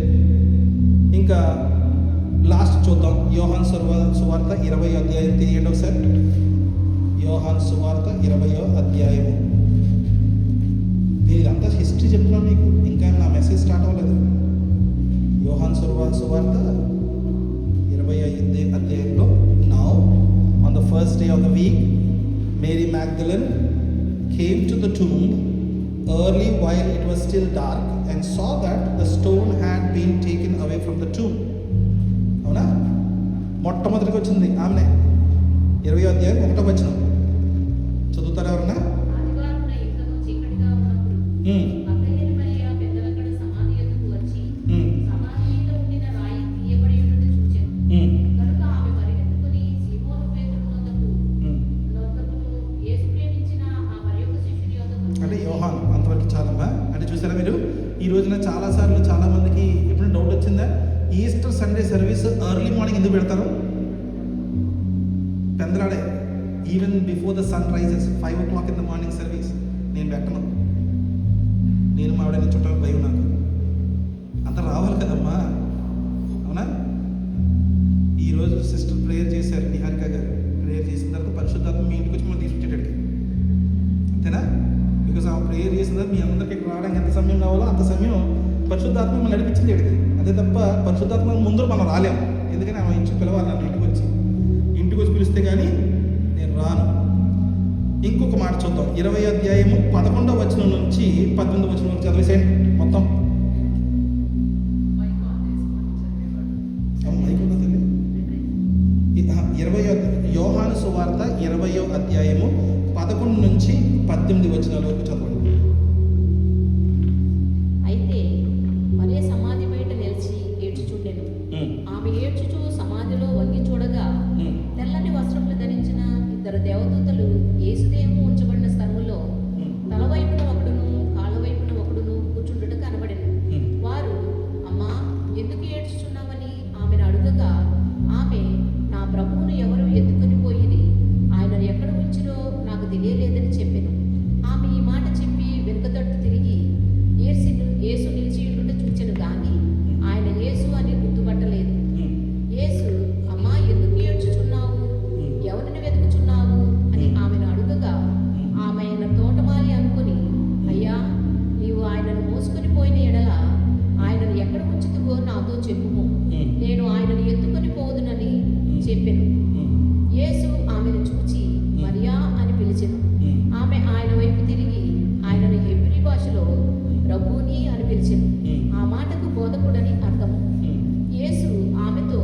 [SPEAKER 1] ఇంకా లాస్ట్ చూద్దాం. యోహాన్ సువార్త 20వ అధ్యాయం తీయండి ఒకసారి. యోహాన్ సువార్త 20వ అధ్యాయము. నేను ఇదంతా హిస్టరీ చెప్తున్నాను మీకు, ఇంకా నా మెసేజ్ స్టార్ట్ అవ్వలేదు. యోహాన్ సువార్త 20వ అధ్యాయంలో, now on the first day of the week Mary Magdalene came to the tomb early while it was still dark and saw that the stone had been taken away from the tomb. అవునా? మొట్టమొదటికి వచ్చింది ఆమెనే. 20వ అధ్యాయం 1వ వచనం చదువుతారా ఎవరన్నా?
[SPEAKER 2] ఆదివారమున ఇంకను చీకటిగా ఉన్నప్పుడు మగ్దలేని మరియ పెద్దలక్కడ సమాధి యొద్దకు వచ్చి సమాధి మీద ఉండిన రాయి తీయబడి ఉన్నది చూచెను. కనుక ఆమె పరిగెత్తుకుని సీమోను పేతురు నొద్దకును యేసు ప్రేమించిన ఆ మరియొక శిష్యుని యొద్దకు.
[SPEAKER 1] అంటే యోహాన్ అంతవరకు చాలమ్మా. అంటే చూసారా మీరు, ఈ రోజున చాలాసార్లు చాలామందికి ఎప్పుడు డౌట్ వచ్చిందా, Easter Sunday service early morning ఎందుకు పెడతారు? పెందలాడే, even before the sun rises 5 o'clock in the morning service నేను పెట్టను. నేను మావిడని చుట్టాలకు భయం నాకు. అంత రావాలి కదమ్మా, అవునా? ఈరోజు సిస్టర్ ప్రేయర్ చేశారు, నిహారిక గారు ప్రేయర్ చేసిన తర్వాత పరిశుద్ధాత్మ మీ ఇంటికి వచ్చి మనం తీసుకొచ్చేటడికి, అంతేనా? బికాజ్ ఆ ప్రేయర్ చేసిన తర్వాత మీ అందరికి ఇక్కడ రావడానికి ఎంత సమయం కావాలో అంత సమయం పరిశుద్ధాత్మ మనం నడిపించింది ఇక్కడికి. అదే తప్ప పరిశుద్ధాత్మ ముందు మనం రాలేము. ఎందుకని ఆమె ఇంటికి పిలవాలి, నన్ను ఇంటికి వచ్చి పిలిస్తే కానీ నేను రాను. ఇంకొక మాట చూద్దాం. 20వ అధ్యాయము 11వ వచనం నుంచి 18వ వచనం వరకు చదివేసేయండి మొత్తం. యోహాను సువార్త 20వ అధ్యాయము 11 నుంచి 18 వచనాల వరకు చదవండి.
[SPEAKER 2] అయితే మరియ సమాధి బయట నిలిచి ఏడ్చుచుండెను. ఆమె ఏడ్చుచు సమాధిలో వంగి చూడగా తెల్లని వస్త్రములు ధరించిన 2 దేవదూతలు యేసుదేహము ఉంచబడిన స్థలములో తలవైపున ఒకడును కాళ్ళ వైపున ఒకడును కూర్చుండుట కనబడెను. వారు, అమ్మా, ఎందుకు ఏడ్చుచున్నావని ఆమెను అడుగగా, ఆమె, నా ప్రభువును ఎవరు ఎత్తుకొని పోయిరి, ఆయనను ఎక్కడ ఉంచిరో నాకు తెలియలేదని చెప్పెను. ఆమె ఈ మాట చెప్పి వెనుకతట్టు తిరిగి యేసు నిలిచి ఉండుట చూచెను గాని ఆయన యేసు అని గుర్తుపట్టలేదు. యేసు, అమ్మా, ఎందుకు ఏడ్చుచున్నావు, ఎవరిని వెతుకుచున్నావు అని ఆమెను అడుగగా, ఆమె ఆయన తోటమాలి అనుకుని, అయ్యా, నీవు ఆయనను మోసుకొని పోయిన ఎడల ఆయనను ఎక్కడ ఉంచుతువో నాతో చెప్పుము, నేను ఆయనను ఎత్తుకొని పోదునని చెప్పెను. యేసు ఆమెను చూచి మరియా అని పిలిచెను. ఆమె ఆయన వైపు తిరిగి ఆయనను హెబ్రీ భాషలో రబ్బూని అని పిలిచెను. ఆ మాటకు బోధకుడని అర్థము. యేసు ఆమెతో,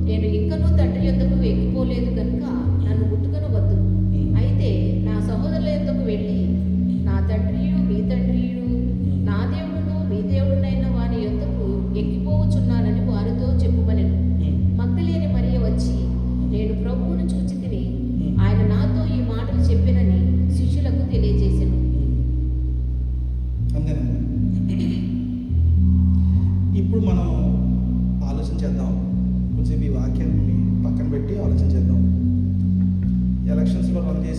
[SPEAKER 2] నేను ఇంకనూ తండ్రి యొద్దకు ఎక్కిపోలేదు గనుక నన్ను ముట్టుకొనవద్దు. అయితే నా సహోదరుల యొద్దకు వెళ్ళి, నా తండ్రియు మీ తండ్రియు, నా దేవుడును మీ దేవుడునైన వారి యొద్దకు ఎక్కిపోవచ్చున్నానని వారితో చెప్పుమనెను. మగ్దలేని మరియ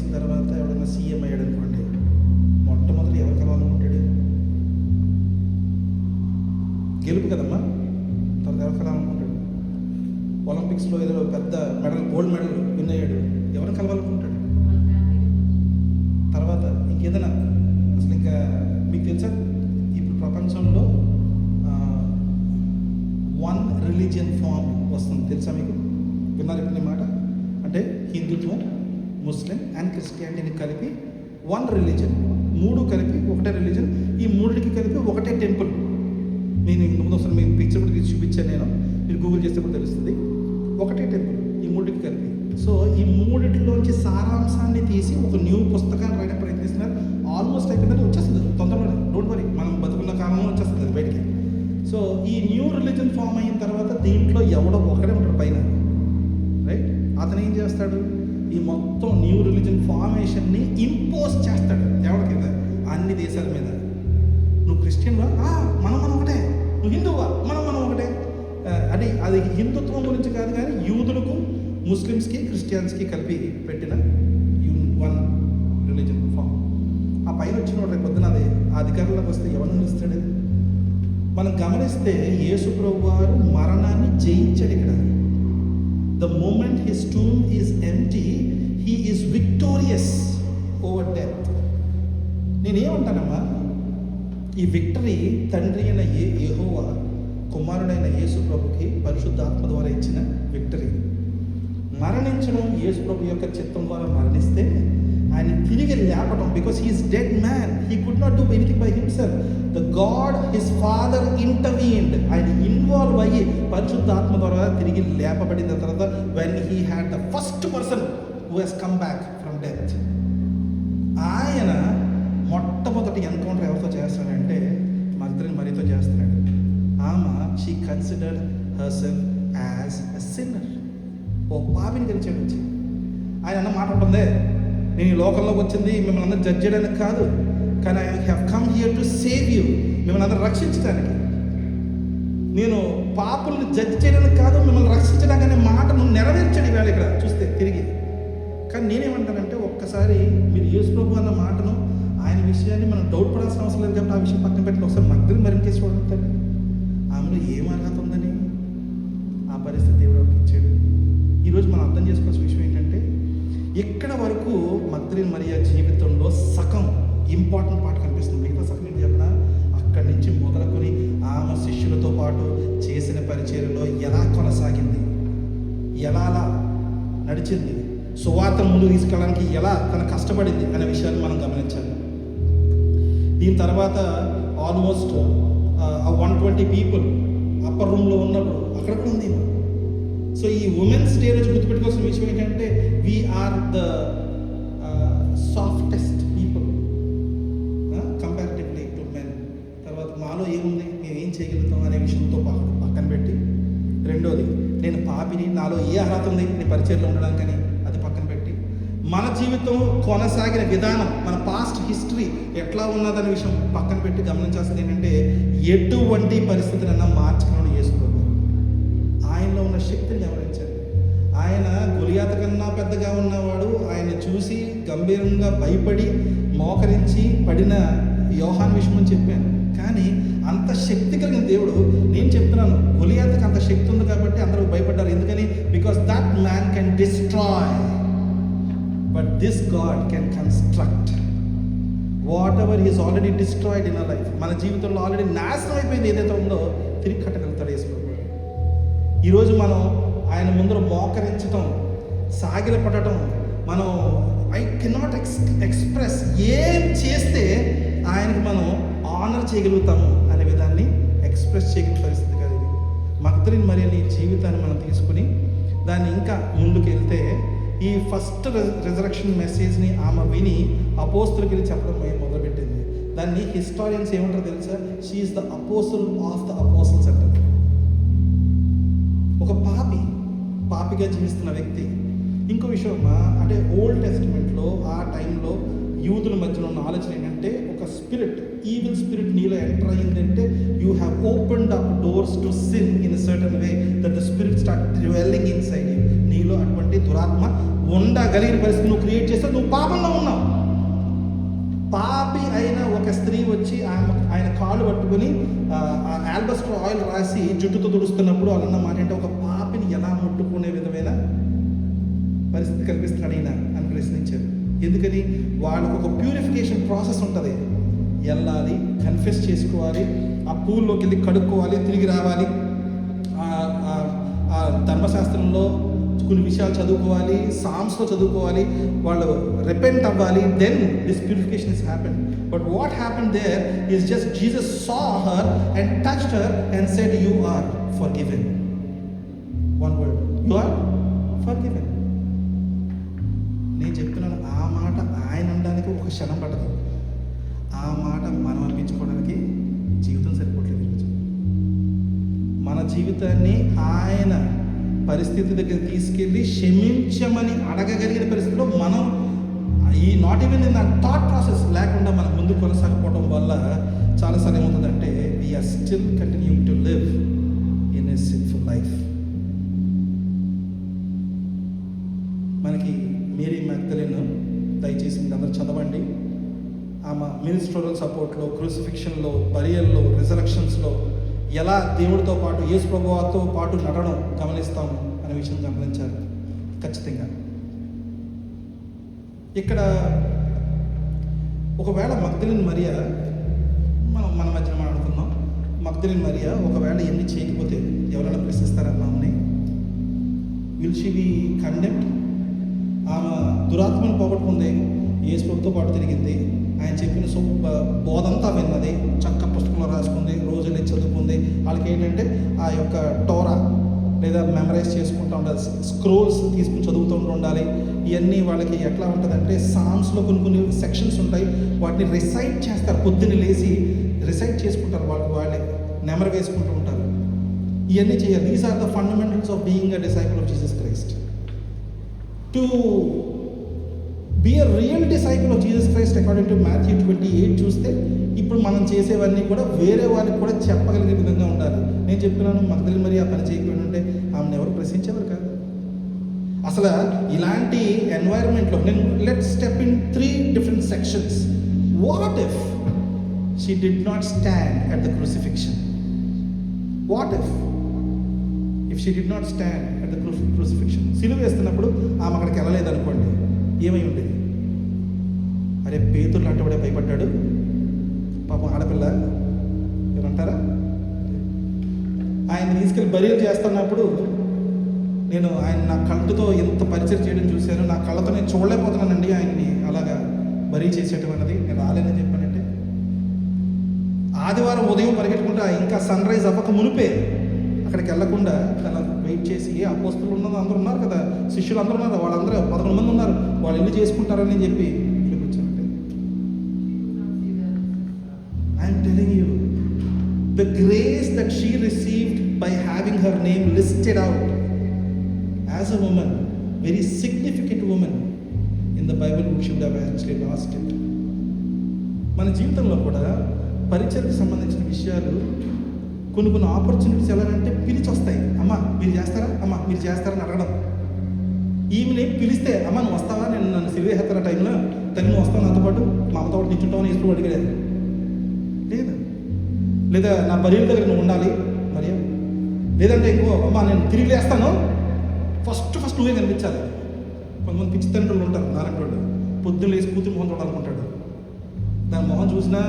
[SPEAKER 1] వచ్చిన తర్వాత ఎవడైనా సీఎం అయ్యాడు అనుకోండి, మొట్టమొదటి ఎవరు కలవాలనుకుంటాడు? గెలుపు కదమ్మా. తర్వాత ఎవరు కలవాలనుకుంటాడు? ఒలింపిక్స్లో ఏదో పెద్ద మెడల్, గోల్డ్ మెడల్ విన్ అయ్యాడు, ఎవరిని కలవాలనుకుంటాడు? తర్వాత ఇంకేదైనా అసలు ఇంకా మీకు తెలుసా, ఇప్పుడు ప్రపంచంలో వన్ రిలీజియన్ ఫామ్ వస్తుంది, తెలుసా మీకు? విన్నారు ఇప్పుడు మాట? అంటే హిందుత్వం, ముస్లిం అండ్ క్రిస్టియానిటీని కలిపి వన్ రిలీజన్, మూడు కలిపి ఒకటే రిలీజన్, ఈ మూడికి కలిపి ఒకటే టెంపుల్. నేను ముందు ఒకసారి మీకు పిక్చర్ కూడా తీసి చూపించాను, నేను మీరు గూగుల్ చేస్తే కూడా తెలుస్తుంది. ఒకటే టెంపుల్ ఈ మూడికి కలిపి. సో ఈ మూడిటిలోంచి సారాంశాన్ని తీసి ఒక న్యూ పుస్తకాన్ని రాయడానికి ప్రయత్నిస్తున్నారు. ఆల్మోస్ట్ అయిపోయిందని వచ్చేస్తుంది తొందరలోనే, డోంట్ వరీ, మనం బతుకున్న కాలంలో వచ్చేస్తుంది అది బయటికి. సో ఈ న్యూ రిలీజన్ ఫామ్ అయిన తర్వాత దీంట్లో ఎవడో ఒకడే ఉంటాడు పైన, రైట్? అతను ఏం చేస్తాడు? ఈ మొత్తం న్యూ రిలీజన్ ఫార్మేషన్ని ఇంపోజ్ చేస్తాడు ఎవరి కింద? అన్ని దేశాల మీద. నువ్వు క్రిస్టియన్వా? మనం ఒకటే. నువ్వు హిందువా? మనం ఒకటే. అంటే అది హిందుత్వం గురించి కాదు, కానీ యూదులకు, ముస్లిమ్స్కి, క్రిస్టియన్స్కి కలిపి పెట్టిన వన్ రిలీజన్ ఫామ్. ఆ పైన వచ్చిన రేపు పొద్దున అది ఆ అధికారంలోకి వస్తే ఎవరిని నిలుస్తాడు? మనం గమనిస్తే యేసు ప్రభు వారు మరణాన్ని జయించాడు ఇక్కడ. The moment his tomb is empty, he is victorious over death. నేనేమంటానమ్మా, ఈ విక్టరీ తండ్రి అయిన యెహోవా, కుమారుడైన యేసు ప్రభుకి పరిశుద్ధాత్మ ద్వారా ఇచ్చిన విక్టరీ. మరణించడం యేసు ప్రభు యొక్క చిత్తం ద్వారా మరణిస్తే ఆయన తిరిగి లేపడం, because he's dead man, he could not do anything by himself. The God his father intervened, ఆయన ఇన్వాల్వ్ అయ్యి పరిశుద్ధాత్మ ద్వారా తిరిగి లేపబడిన తర్వాత when he had the first person who has come back from death. ఆయన మొట్టమొదటి ఎన్కౌంటర్ ఎవరితో చేస్తాడంటే మగ్దలేనే మరియతో చేస్తున్నాడు. ఆమె she considered herself as a sinner. ఓ పాపిని గెలిచాడు వచ్చి. ఆయన అన్న మాట ఉంటుందే, నేను ఈ లోకంలోకి వచ్చింది మిమ్మల్ని అందరూ జడ్జ్ చేయడానికి కాదు, కానీ I have come here to save you, మిమ్మల్ని అందరూ రక్షించడానికి. నేను పాపుల్ని జడ్జ్ చేయడానికి కాదు, మిమ్మల్ని రక్షించడానికి అనే మాటను నెరవేర్చాడు ఈవేళ ఇక్కడ చూస్తే తిరిగి. కానీ నేనేమంటానంటే, ఒక్కసారి మీరు యేసు ప్రభు అన్న మాటను, ఆయన విషయాన్ని మనం డౌట్ పడాల్సిన అవసరం లేదు కాబట్టి ఆ విషయం పక్కన పెట్టి ఒకసారి మగ్దలేనే మరి కేసు చూడండి. ఆమెలో ఏం అర్హత ఉందని ఆ పరిస్థితి దేవుడు ఇచ్చాడు. ఈరోజు మనం అర్థం చేసుకోవాల్సిన విషయం ఏంటంటే, ఇక్కడ వరకు మగ్దలేనే మరియ జీవితంలో సగం ఇంపార్టెంట్ పార్ట్ కనిపిస్తుంది. మిగతా సగం ఏంటి చెప్పినా, అక్కడి నుంచి మొదలుకొని ఆమె శిష్యులతో పాటు చేసిన పరిచర్యలో ఎలా కొనసాగింది, ఎలా నడిచింది, సువార్త ముందు తీసుకెళ్ళడానికి ఎలా తన కష్టపడింది అనే విషయాన్ని మనం గమనించాలి. దీని తర్వాత ఆల్మోస్ట్ 120 పీపుల్ అప్పర్ రూమ్లో ఉన్నప్పుడు అక్కడ కూడా ఉంది. సో ఈ ఉమెన్స్ డే రోజు గుర్తుపెట్టుకోవాల్సిన విషయం ఏంటంటే, we're the softest people comparatively to men. తర్వాత మాలో ఏముంది, మేము ఏం చేయగలుగుతాం అనే విషయంతో పక్కన పెట్టి, రెండోది నేను పాపిని, నాలో ఏ అర్హత ఉంది నేను పరిచయంలో ఉండడానికని అది పక్కన పెట్టి, మన జీవితం కొనసాగిన విధానం, మన పాస్ట్ హిస్టరీ ఎట్లా ఉన్నదనే విషయం పక్కన పెట్టి గమనించాల్సింది ఏంటంటే, ఎటువంటి పరిస్థితులైనా మార్చుకున్నాడు యేసు ప్రభు. ఆయనలో ఉన్న శక్తిని గమనించాడు. ఆయన గొలియాతు కన్నా పెద్దగా ఉన్నవాడు. ఆయన చూసి గంభీరంగా భయపడి మోకరించి పడిన యోహాను విషయం చెప్పాను. కానీ అంత శక్తి కలిగిన దేవుడు, నేను చెప్తున్నాను, గొలియాతుకి అంత శక్తి ఉంది కాబట్టి అందరూ భయపడ్డారు. ఎందుకని? Because that man can destroy, but this God can construct what ever is already destroyed in our life. మన జీవితంలో ఆల్రెడీ నాశనం అయిపోయింది ఏదైతే ఉందో తిరిగి కట్టగలుగుతాడు యేసు ప్రభు. ఈరోజు మనం ఆయన ముందర మోకరించటం, సాగిలపడటం, మనం ఐ కెనాట్ ఎక్స్ప్రెస్ ఏం చేస్తే ఆయనకి మనం ఆనర్ చేయగలుగుతాము అనే విధాన్ని ఎక్స్ప్రెస్ చేయగలిగే పరిస్థితి కాదు ఇది. మగ్దలేనే మరియ జీవితాన్ని మనం తీసుకుని దాన్ని ఇంకా ముందుకు వెళ్తే, ఈ ఫస్ట్ రిజరక్షన్ మెసేజ్ని ఆమె విని అపోస్తులకి వెళ్ళి చెప్పడం మొదలుపెట్టింది. దాన్ని హిస్టారియన్స్ ఏమంటారో తెలుసా? She is the apostle of the apostles అంటారు. ఒక పాపిగా జీవిస్తున్న వ్యక్తి. ఇంకో విషయం అంటే ఓల్డ్ టెస్టిమెంట్లో ఆ టైంలో యూదుల మధ్యలో ఉన్న ఆలోచన ఏంటంటే, ఒక స్పిరిట్, ఈవిల్ స్పిరిట్ నీలో ఎంటర్ అయ్యిందంటే you have opened up doors to sin in a certain way that the spirit start dwelling inside you. నీలో అటువంటి దురాత్మ ఉండగలిగిన పరిస్థితి నువ్వు క్రియేట్ చేస్తే నువ్వు పాపంలో ఉన్నావు. పాపి అయిన ఒక స్త్రీ వచ్చి ఆయన కాళ్ళు పట్టుకొని ఆల్బస్టర్ ఆయిల్ రాసి జుట్టుతో తుడుస్తున్నప్పుడు వాళ్ళన్న మాట అంటే ఒక పాపిని ఎలా ముట్టుకునే విధమైన పరిస్థితి కల్పిస్తున్నాడు ఈయన అని ప్రశ్నించారు. ఎందుకని? వాళ్ళకు ఒక ప్యూరిఫికేషన్ ప్రాసెస్ ఉంటుంది. వెళ్ళాలి, కన్ఫెస్ చేసుకోవాలి, ఆ పూల్లోకి వెళ్ళి కడుక్కోవాలి, తిరిగి రావాలి, ఆ ధర్మశాస్త్రంలో కొన్ని విషయాలు చదువుకోవాలి, సామ్స్లో చదువుకోవాలి, వాళ్ళు రిపెంట్ అవ్వాలి. Then this purification is happen. But what happen there is just Jesus saw her and touched her and said you are forgiven. One word, you are forgiven. నేను చెప్తున్నాను, ఆ మాట ఆయన అనడానికి ఒక క్షణం పట్టదు. ఆ మాట మనం అనిపించుకోవడానికి జీవితం సరిపోవట్లేదు. మన జీవితాన్ని ఆయన పరిస్థితి దగ్గర తీసుకెళ్ళి క్షమించమని అడగగలిగిన పరిస్థితిలో మనం ఈ not even in thought process లేకుండా మనం ముందు కొనసాగకపోవడం వల్ల చాలాసార్లు ఏమవుతుందంటే we're still continuing to live in a sinful life. మనకి మేరీ మగ్దలేను దయచేసి అందరూ చదవండి. ఆమె మినిస్ట్రల్ సపోర్ట్లో, క్రూసిఫిక్షన్లో, బరియల్లో, రిజరక్షన్స్లో ఎలా దేవుడితో పాటు యేసు ప్రభువుతో పాటు నడవడం గమనిస్తాము అనే విషయం గమనించారు. ఖచ్చితంగా ఇక్కడ ఒకవేళ మగ్దలేను మరియా, మన మధ్యన మాట్లాడుకుందాం, మగ్దలేను మరియా ఒకవేళ ఎన్ని చేయకపోతే ఎవరైనా ప్రశ్నిస్తారా ఆమెని? Will she be condemned? ఆమె దురాత్మను పోగొట్టుకుంది, యేసు ప్రభువుతో పాటు తిరిగింది, ఆయన చెప్పిన బోధంతా విన్నది, చక్క పుస్తకంలో రాసుకుంది, రోజులు చదువుకుంది. వాళ్ళకి ఏంటంటే ఆ యొక్క టోరా లేదా మెమరైజ్ చేసుకుంటూ ఉండాలి, స్క్రోల్స్ తీసుకుని చదువుతూ ఉండాలి. ఇవన్నీ వాళ్ళకి ఎట్లా ఉంటుందంటే సామ్స్లో కొన్ని సెక్షన్స్ ఉంటాయి, వాటిని రిసైట్ చేస్తారు. పొద్దున్న లేచి రిసైట్ చేసుకుంటారు, వాళ్ళే నెమరు వేసుకుంటూ ఉంటారు. ఇవన్నీ చేయాలి. These are the fundamentals of being a disciple of Jesus Christ. To be a real disciple of Jesus Christ according to Matthew 28 చూస్తే ఇప్పుడు మనం చేసేవన్నీ కూడా వేరే వాళ్ళకి కూడా చెప్పగలిగే విధంగా ఉండాలి. నేను చెప్తున్నాను, మగ్దలేను మరి ఆ పని చేయకపోయిన ఉంటే ఆమెను ఎవరు ప్రశ్నించేవారు కాదు. అసలు ఇలాంటి ఎన్వైరన్మెంట్లో నేను let step in 3 different sections. What if she did not stand at the crucifixion? What if she did not stand at the crucifixion? సిలువ వేస్తున్నప్పుడు ఆమె అక్కడికి వెళ్ళలేదు అనుకోండి, ఏమై ఉండేది? అరే పేతురు లాంటి వాడే భయపడ్డాడు, పాపం ఆడపిల్ల ఏమంటారా? ఆయన తీసుకెళ్ళి బరియల్ చేస్తున్నప్పుడు నేను ఆయన నా కళ్ళతో ఎంత పరిచయం చేయడం చూశాను, నా కళ్ళతో నేను చూడలేకపోతున్నానండి ఆయన్ని అలాగా బరీ చేసేయటం అన్నది. నేను రాలేదని చెప్పానంటే ఆదివారం ఉదయం పరిగెట్టుకుంటా ఇంకా సన్ రైజ్ అవ్వక మునిపే అక్కడికి వెళ్లకుండా అలా వెయిట్ చేసి, అపోస్తలులు ఉన్నది అందరూ ఉన్నారు కదా, శిష్యులు అందరూ ఉన్నారు, వాళ్ళందరూ 11 మంది ఉన్నారు, వాళ్ళు ఇల్లు చేసుకుంటారని చెప్పి వచ్చానంటే I'm telling you the grace that she received by having her name listed out as a women, very significant women in the Bible, would should have actually lost it. మన జీవితంలో కూడా పరిచయకు సంబంధించిన విషయాలు కొన్ని ఆపర్చునిటీస్ ఎలాగంటే పిలిచి వస్తాయి. అమ్మ మీరు చేస్తారా, అమ్మ మీరు చేస్తారని అడగడం. ఈమెని పిలిస్తే అమ్మ నువ్వు వస్తావా, నేను నన్ను సిరివేహత్తర టైంలో తల్లి నువ్వు వస్తావు నాతో పాటు, మా అమ్మతో పాటు నిల్చుంటావని ఎప్పుడు అడిగలేదు. లేదా నా బరియల దగ్గర నువ్వు ఉండాలి మరి, లేదంటే ఇంకో అమ్మ నేను తిరిగి లేస్తాను, ఫస్ట్ నువ్వే కనిపించాలి. కొంతమంది పిచ్చి తండ్రులు ఉంటారు, నారాయణ వాళ్ళు, పొద్దున్న లేచి కూతురు మొహం చూడాలనుకుంటాడు. దాని మొహం చూసినా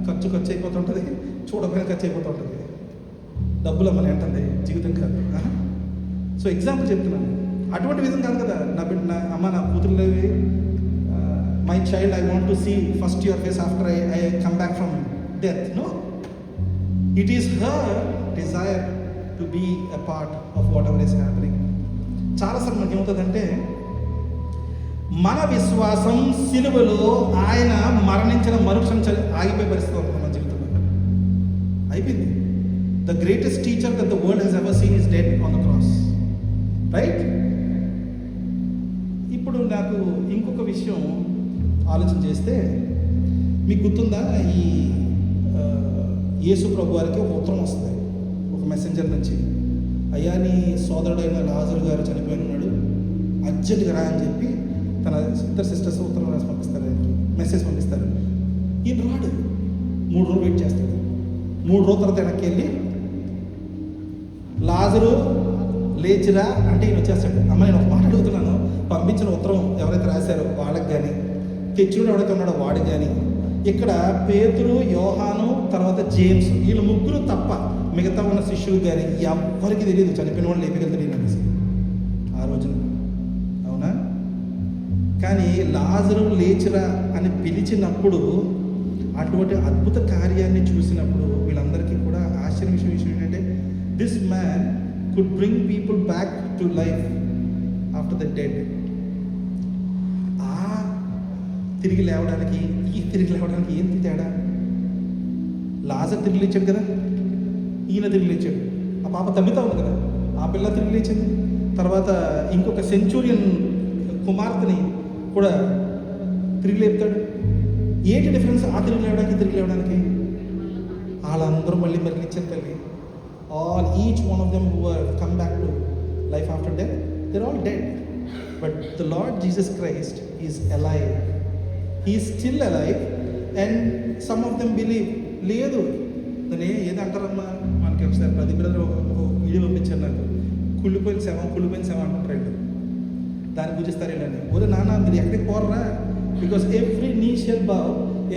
[SPEAKER 1] ఖర్చు అయిపోతుంటుంది, చూడకపోయినా ఖర్చు అయిపోతుంటుంది. డబ్బులు అమ్మని అంటుంది, జీవితం కాదు. సో ఎగ్జాంపుల్ చెప్తున్నాను, అటువంటి విధం కాదు కదా. నా అమ్మ నా కూతురు my child I want to see first your face after I come back from death. No, it is her desire to be a part of whatever is happening. చాలాసార్లు మనకి ఏమవుతుందంటే మన విశ్వాసం సిలువలో ఆయన మరణించిన మరుక్షణం ఆగిపోయే పరిస్థితి మన జీవితంలో అయిపోయింది. The greatest teacher that the world has ever seen is dead on the cross, right? ఇప్పుడు నాకు ఇంకొక విషయం ఆలోచన చేస్తే, మీకు గుర్తుందా, ఈ యేసు ప్రభు వారికి ఒక ఉత్తరం వస్తుంది ఒక మెసెంజర్ నుంచి, అయ్యా నీ సోదరుడైన లాజరు గారు చనిపోయి ఉన్నాడు, అర్జెంటుగా రా అని చెప్పి తన ఇద్దరు సిస్టర్స్ ఉత్తరం రాసి పంపిస్తారు, ఆయనకి మెసేజ్ పంపిస్తారు. ఈయన రాడు, 3 రోజులు వెయిట్ చేస్తాడు. 3 రోజుల తర్వాత వెనక్కి వెళ్ళి లాజరు లేచిరా అంటే ఈయన వచ్చేస్తాడు. అమ్మ నేను ఒక మాట అడుగుతున్నాను, పంపించిన ఉత్తరం ఎవరైతే రాశారో వాళ్ళకి కానీ, తెచ్చుడు ఎవరైతే ఉన్నాడో వాడికి కానీ, ఇక్కడ పేతురు, యోహాను, తర్వాత జేమ్స్, వీళ్ళు 3 తప్ప మిగతా ఉన్న శిష్యులు కానీ ఎవ్వరికి తెలియదు చనిపోయిన వాళ్ళు లేపగలుగుతాడు ఈయన అనేసి ఆ రోజున. అవునా? కానీ లాజరు లేచిరా అని పిలిచినప్పుడు, అటువంటి అద్భుత కార్యాన్ని చూసినప్పుడు వీళ్ళందరికీ కూడా ఆశ్చర్య విషయం ఏంటంటే this man could bring people back to life after the dead. ఆ తిరిగి లేవడానికి ఈ తిరిగి లేవడానికి ఏంటి తేడా? లాజర్ తిరిగి లేచాడు కదా, ఈయన తిరిగి లేచాడు. ఆ పాప తబితా ఉంది కదా, ఆ పిల్ల తిరిగి లేచింది. తర్వాత ఇంకొక సెంచూరియన్ కుమార్తెని కూడా తిరిగి లేపుతాడు. ఏంటి డిఫరెన్స్ ఆ తిరిగి లేవడానికి తిరిగి లేవడానికి? వాళ్ళందరూ మళ్ళీ మరణించారు తల్లి. Each one of them who have come back to life after death, they're all dead. But the Lord Jesus Christ is alive. He is still alive, and some of them believe. లేదు దాన్ని ఏది అంటారమ్మా, మనకి ఒకసారి ప్రతి brother ఒక video పంపించారు నాకు, కుళ్ళిపోయిన శవం అంటారు. దాన్ని పూజిస్తారు ఏంటండి. ఒరే నాన్న మీరు ఎక్కడికి పోర్రా, because every knee shall bow,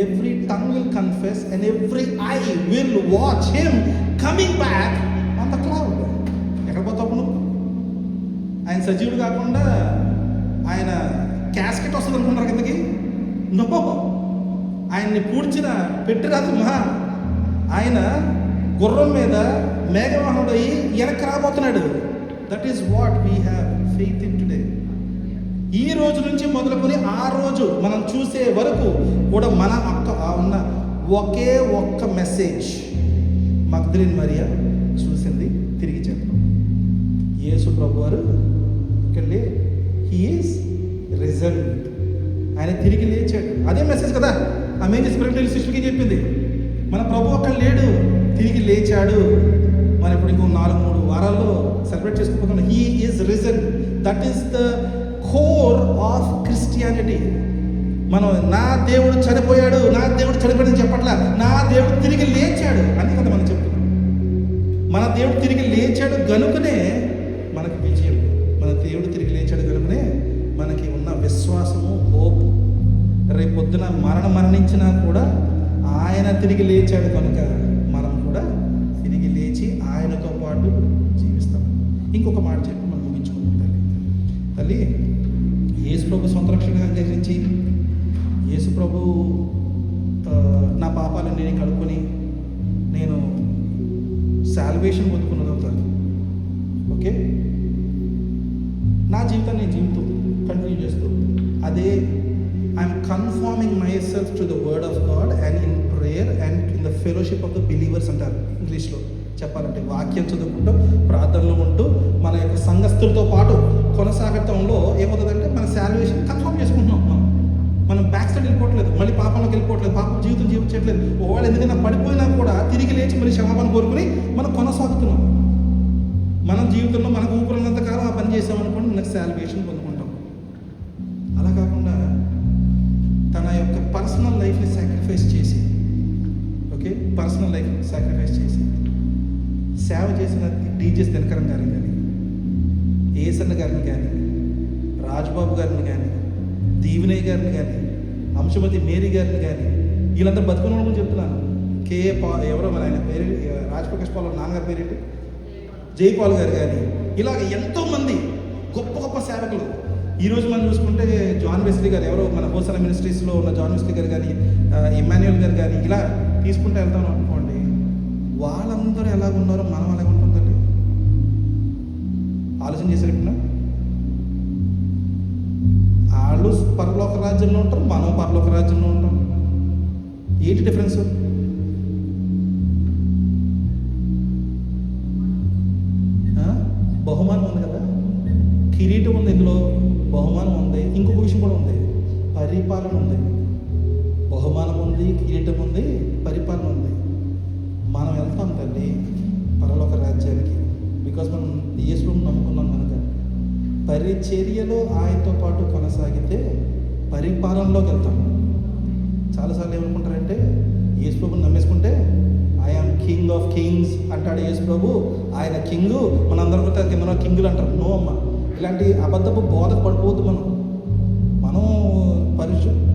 [SPEAKER 1] every tongue will confess, and every eye will watch him coming back on the cloud. ఎక్కడ పోతావు నువ్వు? ఆయన సజీవుడు కాకుండా ఆయన క్యాస్కెట్ వస్తుంది అనుకుంటారు కిందకి. నో, ఆయన్ని పూడ్చిన పెట్టిరాదు మహా, ఆయన గుర్రం మీద మేఘవాహనుడు అయ్యి వెనక్కి రాబోతున్నాడు. That is what we have faith in today. ఈ రోజు నుంచి మొదలుకొని ఆ రోజు మనం చూసే వరకు కూడా మన ఉన్న ఒకే ఒక్క మెసేజ్ మగ్దలిన్ మరియా చూసింది, తిరిగి చెప్పడం. యేసు ప్రభు వారు వెళ్ళి హీ ఈస్ రిజన్, ఆయన తిరిగి లేచాడు. అదే మెసేజ్ కదా ఆమె స్పిరిచువల్ శిష్యులకి చెప్పింది. మన ప్రభు అక్కడ లేడు, తిరిగి లేచాడు. మనం ఇప్పుడు ఇంకో 4-3 వారాల్లో సెలబ్రేట్ చేసుకోబోతున్నాం. He is risen. That is the core of Christianity. మనం నా దేవుడు చనిపోయాడు, నా దేవుడు చనిపోయాడని చెప్పట్లా, నా దేవుడు తిరిగి లేచాడు అని కదా మనం చెప్తున్నాం. మన దేవుడు తిరిగి లేచాడు గనుకనే మనకి విజయం. మన దేవుడు తిరిగి లేచాడు కనుకనే మనకి ఉన్న విశ్వాసము, హోప్. రేపు పొద్దున మరణించినా కూడా ఆయన తిరిగి లేచాడు కనుక మనం కూడా తిరిగి లేచి ఆయనతో పాటు జీవిస్తాం. ఇంకొక మాట చెప్పి మనం ముగించుకుంటాం. తల్లి యేసు ప్రభు సొంత రక్షణగా అంగీకరించి, యేసు ప్రభు నా పాపాలను నేను కడుక్కొని నేను సాల్వేషన్ పొందుకున్నదవుతాను. ఓకే, నా జీవితాన్ని నేను జీవితం కంటిన్యూ చేస్తూ అదే I'm conforming my self to the word of God and in prayer and in the fellowship of the believers అంటారు ఇంగ్లీష్లో చెప్పాలంటే. వాక్యం చదువుకుంటూ ప్రార్థనలో ఉంటూ మన యొక్క సంఘస్థులతో పాటు కొనసాగటంలో ఏమవుతుందంటే మన సాల్వేషన్ కన్ఫర్మ్ చేసుకుంటున్నాం. మనం బ్యాక్ సైడ్ వెళ్ళిపోవట్లేదు, మళ్ళీ పాపంలోకి వెళ్ళిపోవట్లేదు, పాపం జీవితం జీవించట్లేదు. ఒకవేళ ఎందుకైనా పడిపోయినా కూడా తిరిగి లేచి మళ్ళీ క్షమాపణ కోరుకుని మనం కొనసాగుతున్నాం. మన జీవితంలో మనకు ఊపిరినంత కాలం ఆ పని చేసామనుకోండి, మనకు సాల్వేషన్ పొందుకుంటాం. అలా కాకుండా తన యొక్క పర్సనల్ లైఫ్ని సాక్రిఫైస్ చేసి, ఓకే, పర్సనల్ లైఫ్ని సాక్రిఫైస్ చేసి సేవ చేసిన డీజెస్ దినకరం గారిని కానీ, ఏసన్న గారిని కానీ, రాజ్బాబు గారిని కానీ, దీవినయ్య గారిని కానీ, అంశమతి మేరీ గారిని కానీ, వీళ్ళంతా బతుకున్న చెప్తున్నాను. ఎవరో మన ఆయన పేరు రాజప్రకాష్ పాల్ నాన్నగారి పేరేంటి, జైపాల్ గారు కానీ, ఇలాగ ఎంతోమంది గొప్ప గొప్ప సేవకులు. ఈరోజు మనం చూసుకుంటే జాన్ వెస్లీ గారు, ఎవరో మన హోసన మినిస్ట్రీస్లో ఉన్న జాన్ వెస్లీ గారు కానీ, ఇమాన్యుయల్ గారు కానీ, ఇలా తీసుకుంటూ వెళ్తాం అనుకోండి. వాళ్ళందరూ ఎలా ఉన్నారో మనం అలాగే ఉంటుందండి. ఆలోచన చేసేటట్టున్నా వాళ్ళు పరలోక రాజ్యంలో ఉంటారు, మనం పరలోక రాజ్యంలో ఉంటాం. ఏంటి డిఫరెన్స్? బహుమానం ఉంది కదా, కిరీటం ఉంది, ఇందులో బహుమానం ఉంది. ఇంకొక విషయం కూడా ఉంది, పరిపాలన ఉంది. బహుమానం ఉంది, కిరీటం ఉంది, పరిపాలన ఉంది. మనం వెళ్తాం తల్లి పరలోక రాజ్యానికి, బికాస్ మనం యేసుని నమ్ముకున్నాం కనుక. పరిచర్యలో ఆయనతో పాటు కొనసాగితే పరిపాలనలోకి వెళ్తాం. చాలాసార్లు ఏమనుకుంటారంటే యేసు ప్రభుని నమ్మేసుకుంటే ఐఆమ్ కింగ్ ఆఫ్ కింగ్స్ అంటాడు యేసు ప్రభు, ఆయన కింగు, మనందరం కూడా కింద కింగులు అంటారు. నో అమ్మ, ఇలాంటి అబద్ధపు బోధకు పడిపోవద్దు. మనం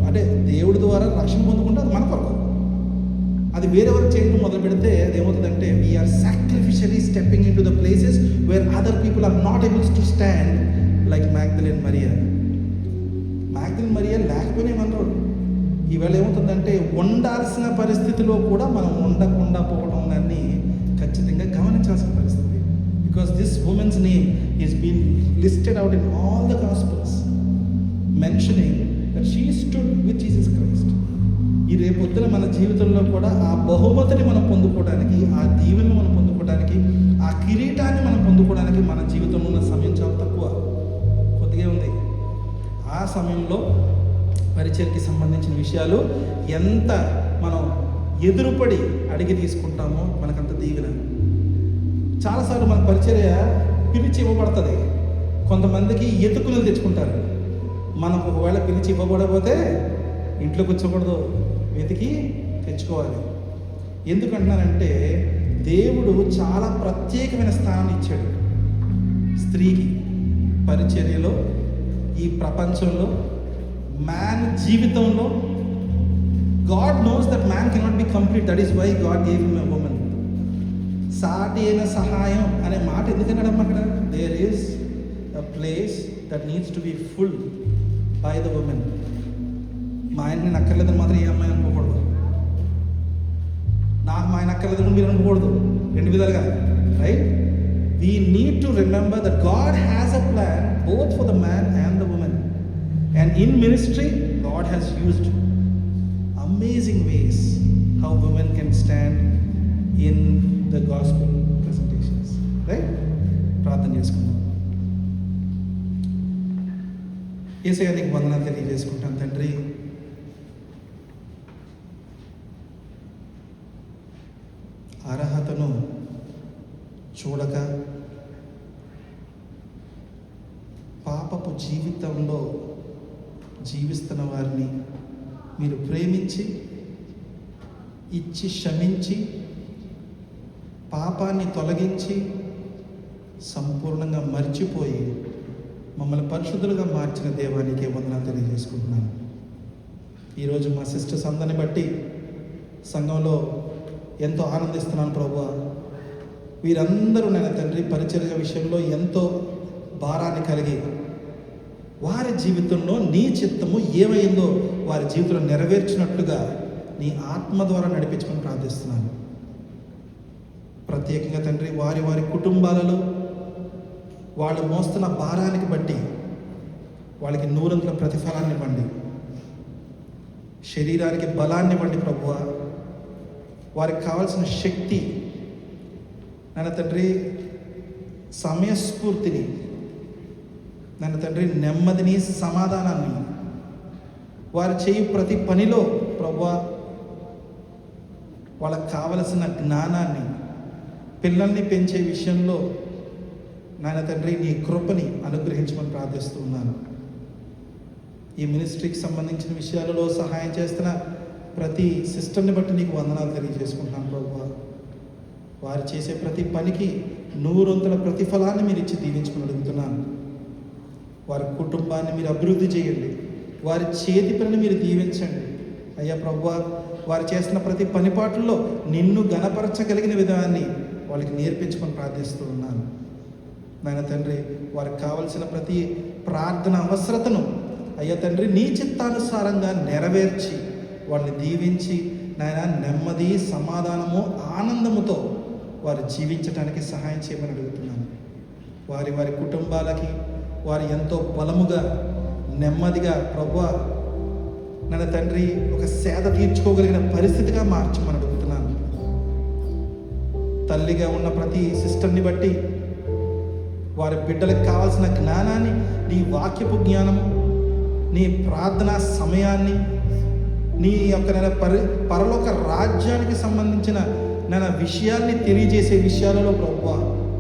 [SPEAKER 1] అంటే దేవుడి ద్వారా రక్షణ పొందుకుంటే అది మన కొరకు. అది వేరెవరు చేయడం మొదలు పెడితే అదేమవుతుందంటే we are sacrificially stepping in to the places where other people are not ables to stand, like Magdalene Maria. Magdalene Maria లేకపోయినా ఏమన్నాడు. ఈవేళ ఏమవుతుందంటే ఉండాల్సిన పరిస్థితిలో కూడా మనం ఉండకుండా పోవడం దాన్ని ఖచ్చితంగా గమనించాల్సిన పరిస్థితి. Because this women's name is been listed out in all the gospels mentioning that she stood with Jesus Christ. ఈ రేపొద్దున మన జీవితంలో కూడా ఆ బహుమతిని మనం పొందుకోవడానికి, ఆ దీవెనను మనం పొందుకోవడానికి, ఆ కిరీటాన్ని మనం పొందుకోవడానికి మన జీవితంలో ఉన్న సమయం చాలా తక్కువ, కొద్దిగా ఉంది. ఆ సమయంలో పరిచర్కి సంబంధించిన విషయాలు ఎంత మనం ఎదురుపడి అడిగి తీసుకుంటామో మనకంత దీవెన. చాలాసార్లు మన పరిచర్య పిలిచి ఇవ్వబడుతుంది, కొంతమందికి ఎతుకులు తెచ్చుకుంటారు. మనకు ఒకవేళ పిలిచి ఇవ్వబడకపోతే ఇంట్లో కూర్చోకూడదు, వెతికి తెచ్చుకోవాలి. ఎందుకంటున్నానంటే దేవుడు చాలా ప్రత్యేకమైన స్థానాన్ని ఇచ్చాడు స్త్రీకి పరిచర్యలో, ఈ ప్రపంచంలో, మ్యాన్ జీవితంలో. God knows that man cannot be complete, that is why God gave him a woman. సాటి అయిన సహాయం అనే మాట ఎందుకన్నాడు అక్కడ? There is a place that needs to be full by the women. మా ఆయన నేను అక్కర్లేదని మాత్రం ఏ అమ్మాయి అనుకోకూడదు, నాకు మా ఆయన అక్కర్లేదని మీరు అనుకోకూడదు, రెండు విధాలుగా, right? We need to remember that God has a plan both for the man and the women. And in ministry God has used amazing ways how women can stand in the gospel presentations, right? ప్రార్థన చేసుకుందాం. యేసయ్య నీకు వందనాలు తెలియజేసుకుంటాను తండ్రి. అర్హతను చూడక పాపపు జీవితంలో జీవిస్తున్న వారిని మీరు ప్రేమించి ఇచ్చి క్షమించి పాపాన్ని తొలగించి సంపూర్ణంగా మర్చిపోయి మమ్మల్ని పరిశుద్ధులుగా మార్చిన దేవానికి వందనాలు తెలియజేసుకుంటున్నాను. ఈరోజు మా సిస్టర్స్ అందరిని బట్టి సంఘంలో ఎంతో ఆనందిస్తున్నాను ప్రభువా. వీరందరూ నేను తండ్రి పరిచర్య విషయంలో ఎంతో భారాన్ని కలిగి వారి జీవితంలో నీ చిత్తము ఏమైందో వారి జీవితంలో నెరవేర్చినట్లుగా నీ ఆత్మ ద్వారా నడిపించమని ప్రార్థిస్తున్నాను. ప్రత్యేకంగా తండ్రి వారి వారి కుటుంబాలలో వాళ్ళు మోస్తున్న భారానికి బట్టి వాళ్ళకి నూరంతుల ప్రతిఫలాన్ని ఇవ్వండి, శరీరానికి బలాన్ని ఇవ్వండి ప్రభువా. వారికి కావాల్సిన శక్తి నాన్న తండ్రి, సమయస్ఫూర్తిని నాన్న తండ్రి, నెమ్మదిని, సమాధానాన్ని వారు చేయు ప్రతి పనిలో ప్రభువా వాళ్ళకి కావలసిన జ్ఞానాన్ని, పిల్లల్ని పెంచే విషయంలో నాయన తండ్రి నీ కృపని అనుగ్రహించమని ప్రార్థిస్తూ ఉన్నాను. ఈ మినిస్ట్రీకి సంబంధించిన విషయాలలో సహాయం చేస్తున్న ప్రతి సిస్టర్ని బట్టి నీకు వందనాలు తెలియజేసుకుంటున్నాను ప్రభువా. వారు చేసే ప్రతి పనికి నూరొంతుల ప్రతిఫలాన్ని మీరు ఇచ్చి దీవించుకుని అడుగుతున్నాను. వారి కుటుంబాన్ని మీరు అభివృద్ధి చేయండి, వారి చేతి పనిని మీరు దీవించండి అయ్యా ప్రభువా. వారు చేస్తున్న ప్రతి పనిపాట్లలో నిన్ను గణపరచగలిగిన విధానాన్ని వాళ్ళకి నేర్పించుకొని ప్రార్థిస్తూ ఉన్నాను నాయన తండ్రి. వారికి కావలసిన ప్రతి ప్రార్థన అవసరతను అయ్యా తండ్రి నీ చిత్తానుసారంగా నెరవేర్చి వాళ్ళని దీవించి నాయన నెమ్మది, సమాధానము, ఆనందముతో వారు జీవించడానికి సహాయం చేయమని అడుగుతున్నాను. వారి వారి కుటుంబాలకి వారు ఎంతో బలముగా, నెమ్మదిగా ప్రభువా నన్ను తండ్రి ఒక సేద తీర్చుకోగలిగిన పరిస్థితిగా మార్చమని అడుగుతున్నాను. తల్లిగా ఉన్న ప్రతి సిస్టర్ని బట్టి వారి బిడ్డలకు కావాల్సిన జ్ఞానాన్ని, నీ వాక్యపు జ్ఞానము, నీ ప్రార్థనా సమయాన్ని, నీ యొక్క పరలోక రాజ్యానికి సంబంధించిన విషయాల్ని తెలియజేసే విషయాలలో ప్రభువా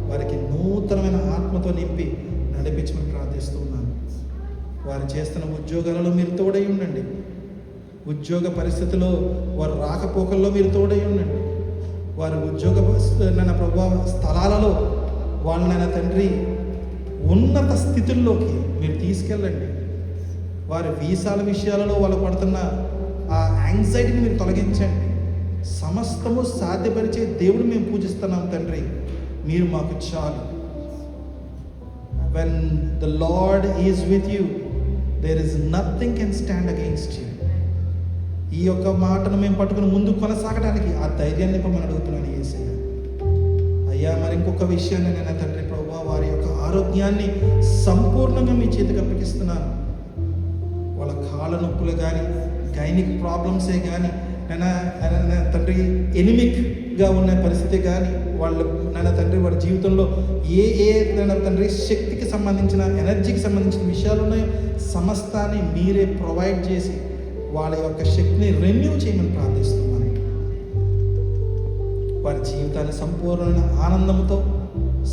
[SPEAKER 1] వారికి నూతనమైన ఆత్మతో నింపి నడిపించమని ప్రార్థిస్తున్నాను. వారు చేస్తున్న ఉద్యోగాలలో మీరు తోడై ఉండండి. ఉద్యోగ పరిస్థితిలో వారు రాకపోకల్లో మీరు తోడై ఉండండి. వారి ఉద్యోగ నైనా ప్రభా స్థలాలలో వాళ్ళనైనా తండ్రి ఉన్నత స్థితుల్లోకి మీరు తీసుకెళ్ళండి. వారి వీసాల విషయాలలో వాళ్ళు పడుతున్న ఆ యాంగ్జైటీని మీరు తొలగించండి. సమస్తము సాధ్యపరిచే దేవుడు మేము పూజిస్తున్నాం తండ్రి, మీరు మాకు చాలు. When the Lord is with you, there is nothing can stand against you. ఈ యొక్క మాటను మేము పట్టుకుని ముందు కొనసాగడానికి ఆ ధైర్యాన్ని ఇవ్వమని అడుగుతున్నాను యేసయ్య. అయ్యా, మరి ఇంకొక విషయాన్ని నేను తండ్రి ప్రభువా, వారి యొక్క ఆరోగ్యాన్ని సంపూర్ణంగా మీ చేతికి అప్పగిస్తున్నాను. వాళ్ళ కాళ్ళ నొప్పులు కానీ, గైనిక్ ప్రాబ్లమ్సే కానీ, నేను తండ్రి ఎనిమిక్గా ఉన్న పరిస్థితి కానీ, వాళ్ళు నైనా తండ్రి వారి జీవితంలో నైనా తండ్రి శక్తికి సంబంధించిన, ఎనర్జీకి సంబంధించిన విషయాలు ఉన్నాయో సమస్తాన్ని మీరే ప్రొవైడ్ చేసి వాళ్ళ యొక్క శక్తిని రెన్యూ చేయమని ప్రార్థిస్తున్నాను. వారి జీవితాన్ని సంపూర్ణమైన ఆనందంతో,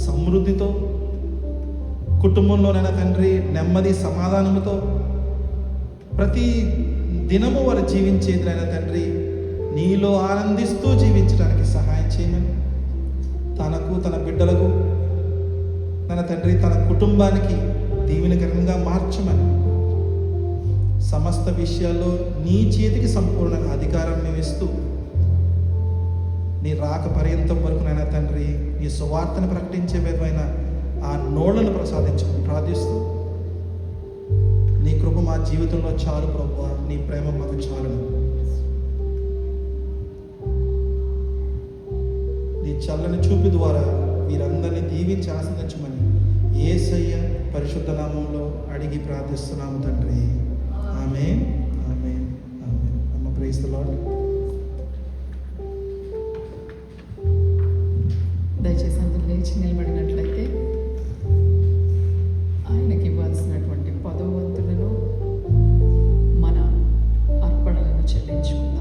[SPEAKER 1] సమృద్ధితో, కుటుంబంలోనైనా తండ్రి నెమ్మది సమాధానముతో ప్రతి దినము వారు జీవించేదినైనా తండ్రి నీలో ఆనందిస్తూ జీవించడానికి సహాయం చేయమని, తనకు తన బిడ్డలకు తన తండ్రి తన కుటుంబానికి దీవెనకరంగా మార్చమని, సమస్త విషయాల్లో నీ చేతికి సంపూర్ణ అధికారం మేము ఇస్తూ నీ రాక పర్యంతం వరకు నైనా తండ్రి నీ సువార్తను ప్రకటించే విధమైన ఆ నోళ్లను ప్రసాదించమని ప్రార్థిస్తూ, నీ కృప మా జీవితంలో చాలు ప్రభువా, నీ ప్రేమ మాకు చాలును. నీ చల్లని చూపు ద్వారా వీరందరినీ దీవించి ఆశీర్వదించమని యేసయ్య పరిశుద్ధ నామంలో అడిగి ప్రార్థిస్తున్నాము తండ్రి. ఆమేన్, ఆమేన్, ఆమేన్. అమ్మ, ప్రైజ్ ది లార్డ్.
[SPEAKER 3] దయచేసి అందరూ లేచి నిలబడినట్లయితే ఆయనకి ఇవ్వాల్సినటువంటి 10వ వంతులను మన అర్పణలను చెల్లించుకుందాం.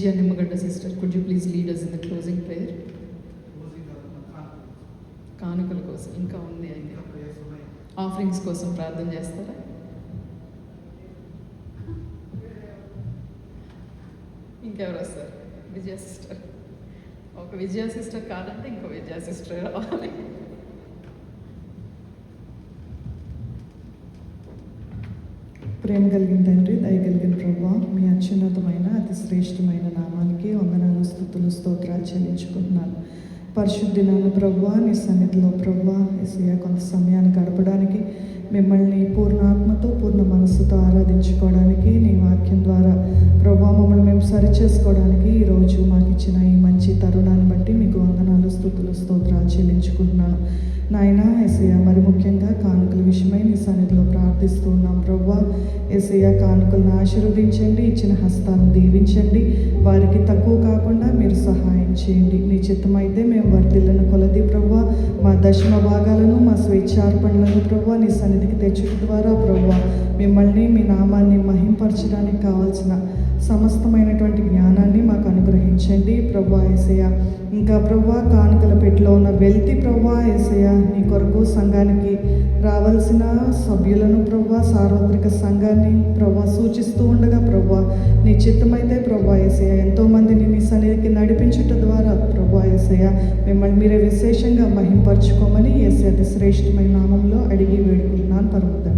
[SPEAKER 3] Vijaya Nimmagadda sister, could you please lead us in the closing prayer? కానుకల కోసం ఇంకా ఉంది అయితే ఆఫరింగ్స్ కోసం ప్రార్థన చేస్తారా? ఇంకెవరు వస్తారు? విజయ సిస్టర్. ఒక విజయ సిస్టర్ కాదంటే ఇంకో విజయ సిస్టర్ రావాలి.
[SPEAKER 4] ప్రేమ కలిగిన తండ్రి, దయ కలిగిన ప్రభా, మీ అత్యున్నతమైన అతి శ్రేష్టమైన నామానికి వందనాలు, స్తుతులు, స్తోత్రాలు చెల్లించుకుంటున్నాను. పరిశుద్ధి నాన్న ప్రభా, నీ సన్నిధిలో ప్రభా యేసయ్య కొంత సమయాన్ని గడపడానికి, మిమ్మల్ని పూర్ణ ఆత్మతో పూర్ణ మనస్సుతో ఆరాధించుకోవడానికి, నీ వాక్యం ద్వారా ప్రభా మమ్మల్ని మేము సరిచేసుకోవడానికి ఈరోజు మాకు ఇచ్చిన ఈ మంచి తరుణాన్ని బట్టి మీకు వందనాలు, స్తుతులు, స్తోత్రాలు చెల్లించుకుంటున్నాను. నాయన యేసయ్య, మరి ముఖ్యంగా కానుకల విషయమై నీ సన్నిధిలో ప్రార్థిస్తూ ఉన్నాం ప్రభా. యేసయ్య, కానుకలను ఆశీర్వదించండి, ఇచ్చిన హస్తాలను దీవించండి, వారికి తక్కువ కాకుండా మీరు సహాయం చేయండి. నీ చిత్తమైతే మేము వర్ధిల్లిన కొలది ప్రభా మా దశమ భాగాలను, మా స్వేచ్ఛార్పణలను ప్రభా నీ సన్నిధికి తెచ్చుట ద్వారా ప్రభా మిమ్మల్ని, మీ నామాన్ని మహింపరచడానికి కావాల్సిన సమస్తమైనటువంటి జ్ఞానాన్ని మాకు అనుగ్రహించండి ప్రభా యేసయ్య. ఇంకా ప్రభా కానుకల పెట్టిలో ఉన్న వెల్తి ప్రభా యేసయ్య, నీ కొరకు సంఘానికి రావాల్సిన సభ్యులను ప్రభా, సార్వత్రిక సంఘాన్ని ప్రభా సూచిస్తూ ఉండగా ప్రభా నీ చిత్తమైతే ప్రభా యేసయ్య ఎంతోమందిని నీ సన్నిధికి నడిపించుట ద్వారా ప్రభా యేసయ్య మిమ్మల్ని మీరే విశేషంగా మహింపరచుకోమని యేసయ్య అతి శ్రేష్టమైన నామంలో అడిగి వేడుకుంటున్నాను పరమ తండ్రి.